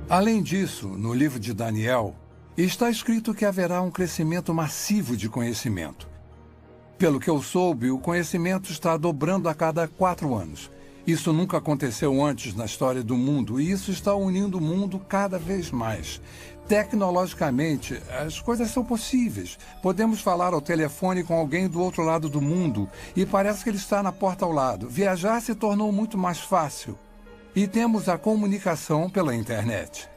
Além disso, no livro de Daniel, está escrito que haverá um crescimento massivo de conhecimento. Pelo que eu soube, o conhecimento está dobrando a cada 4 anos. Isso nunca aconteceu antes na história do mundo e isso está unindo o mundo cada vez mais. Tecnologicamente, as coisas são possíveis. Podemos falar ao telefone com alguém do outro lado do mundo e parece que ele está na porta ao lado. Viajar se tornou muito mais fácil. E temos a comunicação pela internet.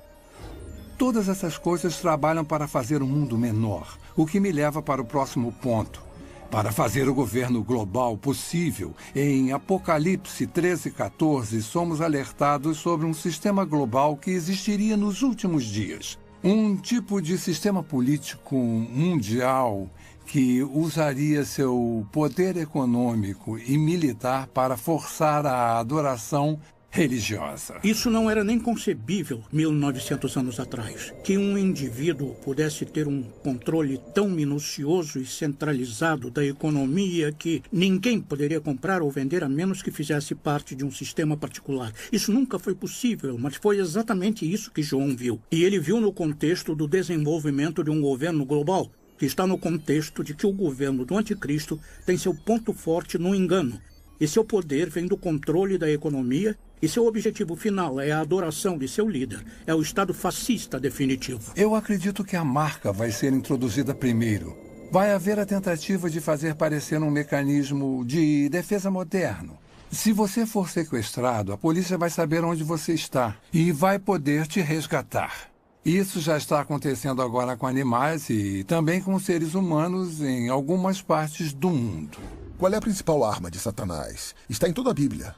Todas essas coisas trabalham para fazer o mundo menor, o que me leva para o próximo ponto. Para fazer o governo global possível, em Apocalipse 13:14, somos alertados sobre um sistema global que existiria nos últimos dias. Um tipo de sistema político mundial que usaria seu poder econômico e militar para forçar a adoração religiosa. Isso não era nem concebível 1900 anos atrás, que um indivíduo pudesse ter um controle tão minucioso e centralizado da economia que ninguém poderia comprar ou vender a menos que fizesse parte de um sistema particular. Isso nunca foi possível, mas foi exatamente isso que João viu. E ele viu no contexto do desenvolvimento de um governo global, que está no contexto de que o governo do anticristo tem seu ponto forte no engano. E seu poder vem do controle da economia e seu objetivo final é a adoração de seu líder. É o Estado fascista definitivo. Eu acredito que a marca vai ser introduzida primeiro. Vai haver a tentativa de fazer parecer um mecanismo de defesa moderno. Se você for sequestrado, a polícia vai saber onde você está e vai poder te resgatar. Isso já está acontecendo agora com animais e também com seres humanos em algumas partes do mundo. Qual é a principal arma de Satanás? Está em toda a Bíblia.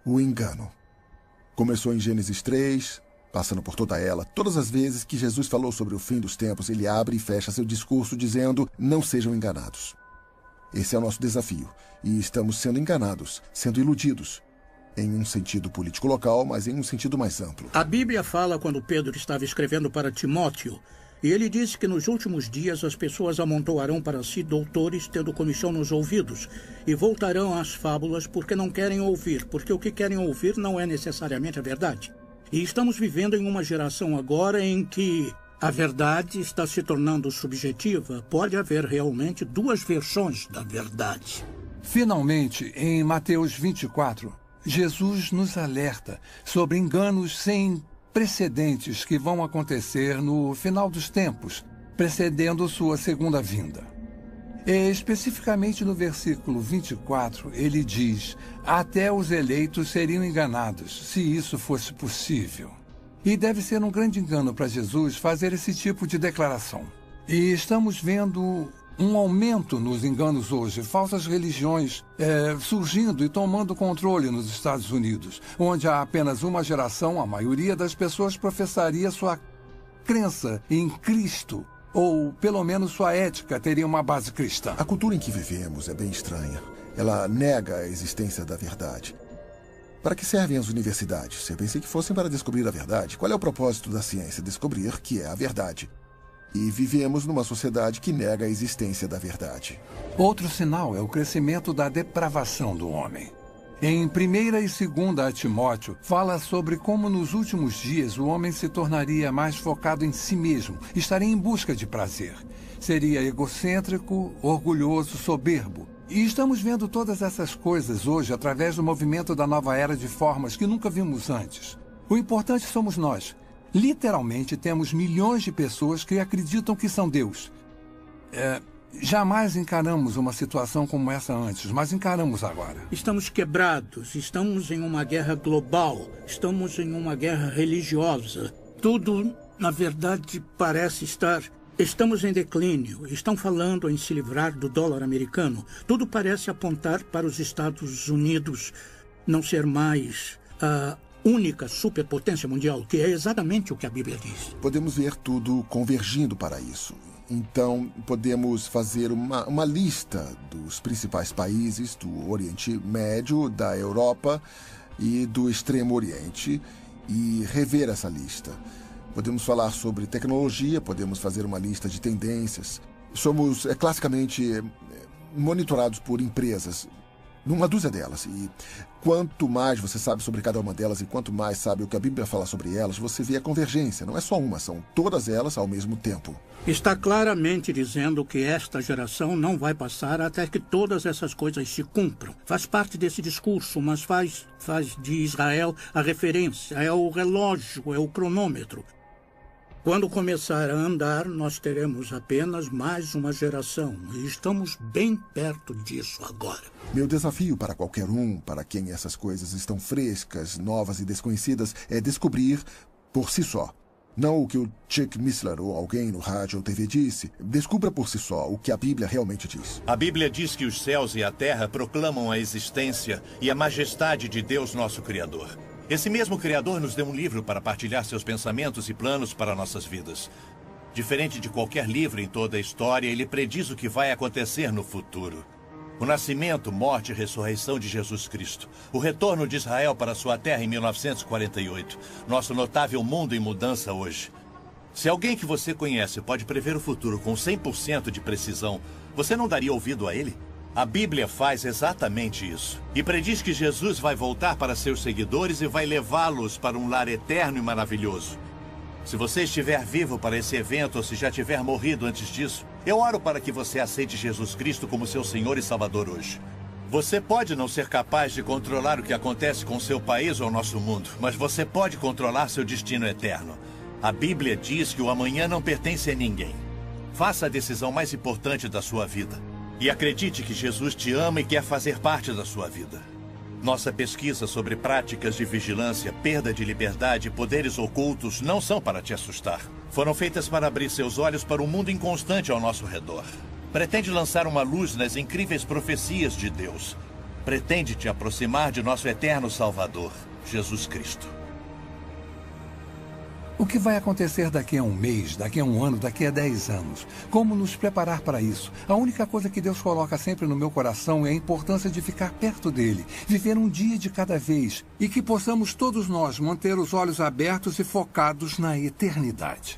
O engano. Começou em Gênesis 3, passando por toda ela. Todas as vezes que Jesus falou sobre o fim dos tempos, ele abre e fecha seu discurso dizendo: não sejam enganados. Esse é o nosso desafio. E estamos sendo enganados, sendo iludidos. Em um sentido político local, mas em um sentido mais amplo. A Bíblia fala quando Pedro estava escrevendo para Timóteo. E ele disse que nos últimos dias as pessoas amontoarão para si doutores tendo comichão nos ouvidos e voltarão às fábulas porque não querem ouvir, porque o que querem ouvir não é necessariamente a verdade. E estamos vivendo em uma geração agora em que a verdade está se tornando subjetiva. Pode haver realmente 2 versões da verdade. Finalmente, em Mateus 24, Jesus nos alerta sobre enganos sem precedentes que vão acontecer no final dos tempos, precedendo sua segunda vinda. E, especificamente no versículo 24, ele diz: até os eleitos seriam enganados, se isso fosse possível. E deve ser um grande engano para Jesus fazer esse tipo de declaração. E estamos vendo um aumento nos enganos hoje, falsas religiões surgindo e tomando controle nos Estados Unidos, onde há apenas uma geração, a maioria das pessoas professaria sua crença em Cristo, ou pelo menos sua ética teria uma base cristã. A cultura em que vivemos é bem estranha. Ela nega a existência da verdade. Para que servem as universidades? Eu pensei que fossem para descobrir a verdade. Qual é o propósito da ciência? Descobrir que é a verdade. E vivemos numa sociedade que nega a existência da verdade. Outro sinal é o crescimento da depravação do homem. Em 1ª e 2ª Timóteo, fala sobre como nos últimos dias o homem se tornaria mais focado em si mesmo, estaria em busca de prazer. Seria egocêntrico, orgulhoso, soberbo. E estamos vendo todas essas coisas hoje através do movimento da nova era de formas que nunca vimos antes. O importante somos nós. Literalmente temos milhões de pessoas que acreditam que são Deus. Jamais encaramos uma situação como essa antes, mas encaramos agora. Estamos quebrados, estamos em uma guerra global, estamos em uma guerra religiosa. Tudo, na verdade, parece estar... Estamos em declínio, estão falando em se livrar do dólar americano. Tudo parece apontar para os Estados Unidos não ser mais a única superpotência mundial, que é exatamente o que a Bíblia diz. Podemos ver tudo convergindo para isso. Então, podemos fazer uma lista dos principais países do Oriente Médio, da Europa e do Extremo Oriente e rever essa lista. Podemos falar sobre tecnologia, podemos fazer uma lista de tendências. Somos classicamente monitorados por empresas, numa dúzia delas. E quanto mais você sabe sobre cada uma delas e quanto mais sabe o que a Bíblia fala sobre elas, você vê a convergência. Não é só uma, são todas elas ao mesmo tempo. Está claramente dizendo que esta geração não vai passar até que todas essas coisas se cumpram. Faz parte desse discurso, mas faz de Israel a referência, é o relógio, é o cronômetro. Quando começar a andar, nós teremos apenas mais uma geração. E estamos bem perto disso agora. Meu desafio para qualquer um, para quem essas coisas estão frescas, novas e desconhecidas, é descobrir por si só. Não o que o Chuck Missler ou alguém no rádio ou TV disse. Descubra por si só o que a Bíblia realmente diz. A Bíblia diz que os céus e a terra proclamam a existência e a majestade de Deus, nosso Criador. Esse mesmo Criador nos deu um livro para partilhar seus pensamentos e planos para nossas vidas. Diferente de qualquer livro em toda a história, ele prediz o que vai acontecer no futuro. O nascimento, morte e ressurreição de Jesus Cristo. O retorno de Israel para sua terra em 1948. Nosso notável mundo em mudança hoje. Se alguém que você conhece pode prever o futuro com 100% de precisão, você não daria ouvido a ele? A Bíblia faz exatamente isso. E prediz que Jesus vai voltar para seus seguidores e vai levá-los para um lar eterno e maravilhoso. Se você estiver vivo para esse evento ou se já tiver morrido antes disso, eu oro para que você aceite Jesus Cristo como seu Senhor e Salvador hoje. Você pode não ser capaz de controlar o que acontece com seu país ou nosso mundo, mas você pode controlar seu destino eterno. A Bíblia diz que o amanhã não pertence a ninguém. Faça a decisão mais importante da sua vida. E acredite que Jesus te ama e quer fazer parte da sua vida. Nossa pesquisa sobre práticas de vigilância, perda de liberdade e poderes ocultos não são para te assustar. Foram feitas para abrir seus olhos para um mundo inconstante ao nosso redor. Pretende lançar uma luz nas incríveis profecias de Deus. Pretende te aproximar de nosso eterno Salvador, Jesus Cristo. O que vai acontecer daqui a um mês, daqui a um ano, daqui a 10 anos? Como nos preparar para isso? A única coisa que Deus coloca sempre no meu coração é a importância de ficar perto dele, viver um dia de cada vez e que possamos todos nós manter os olhos abertos e focados na eternidade.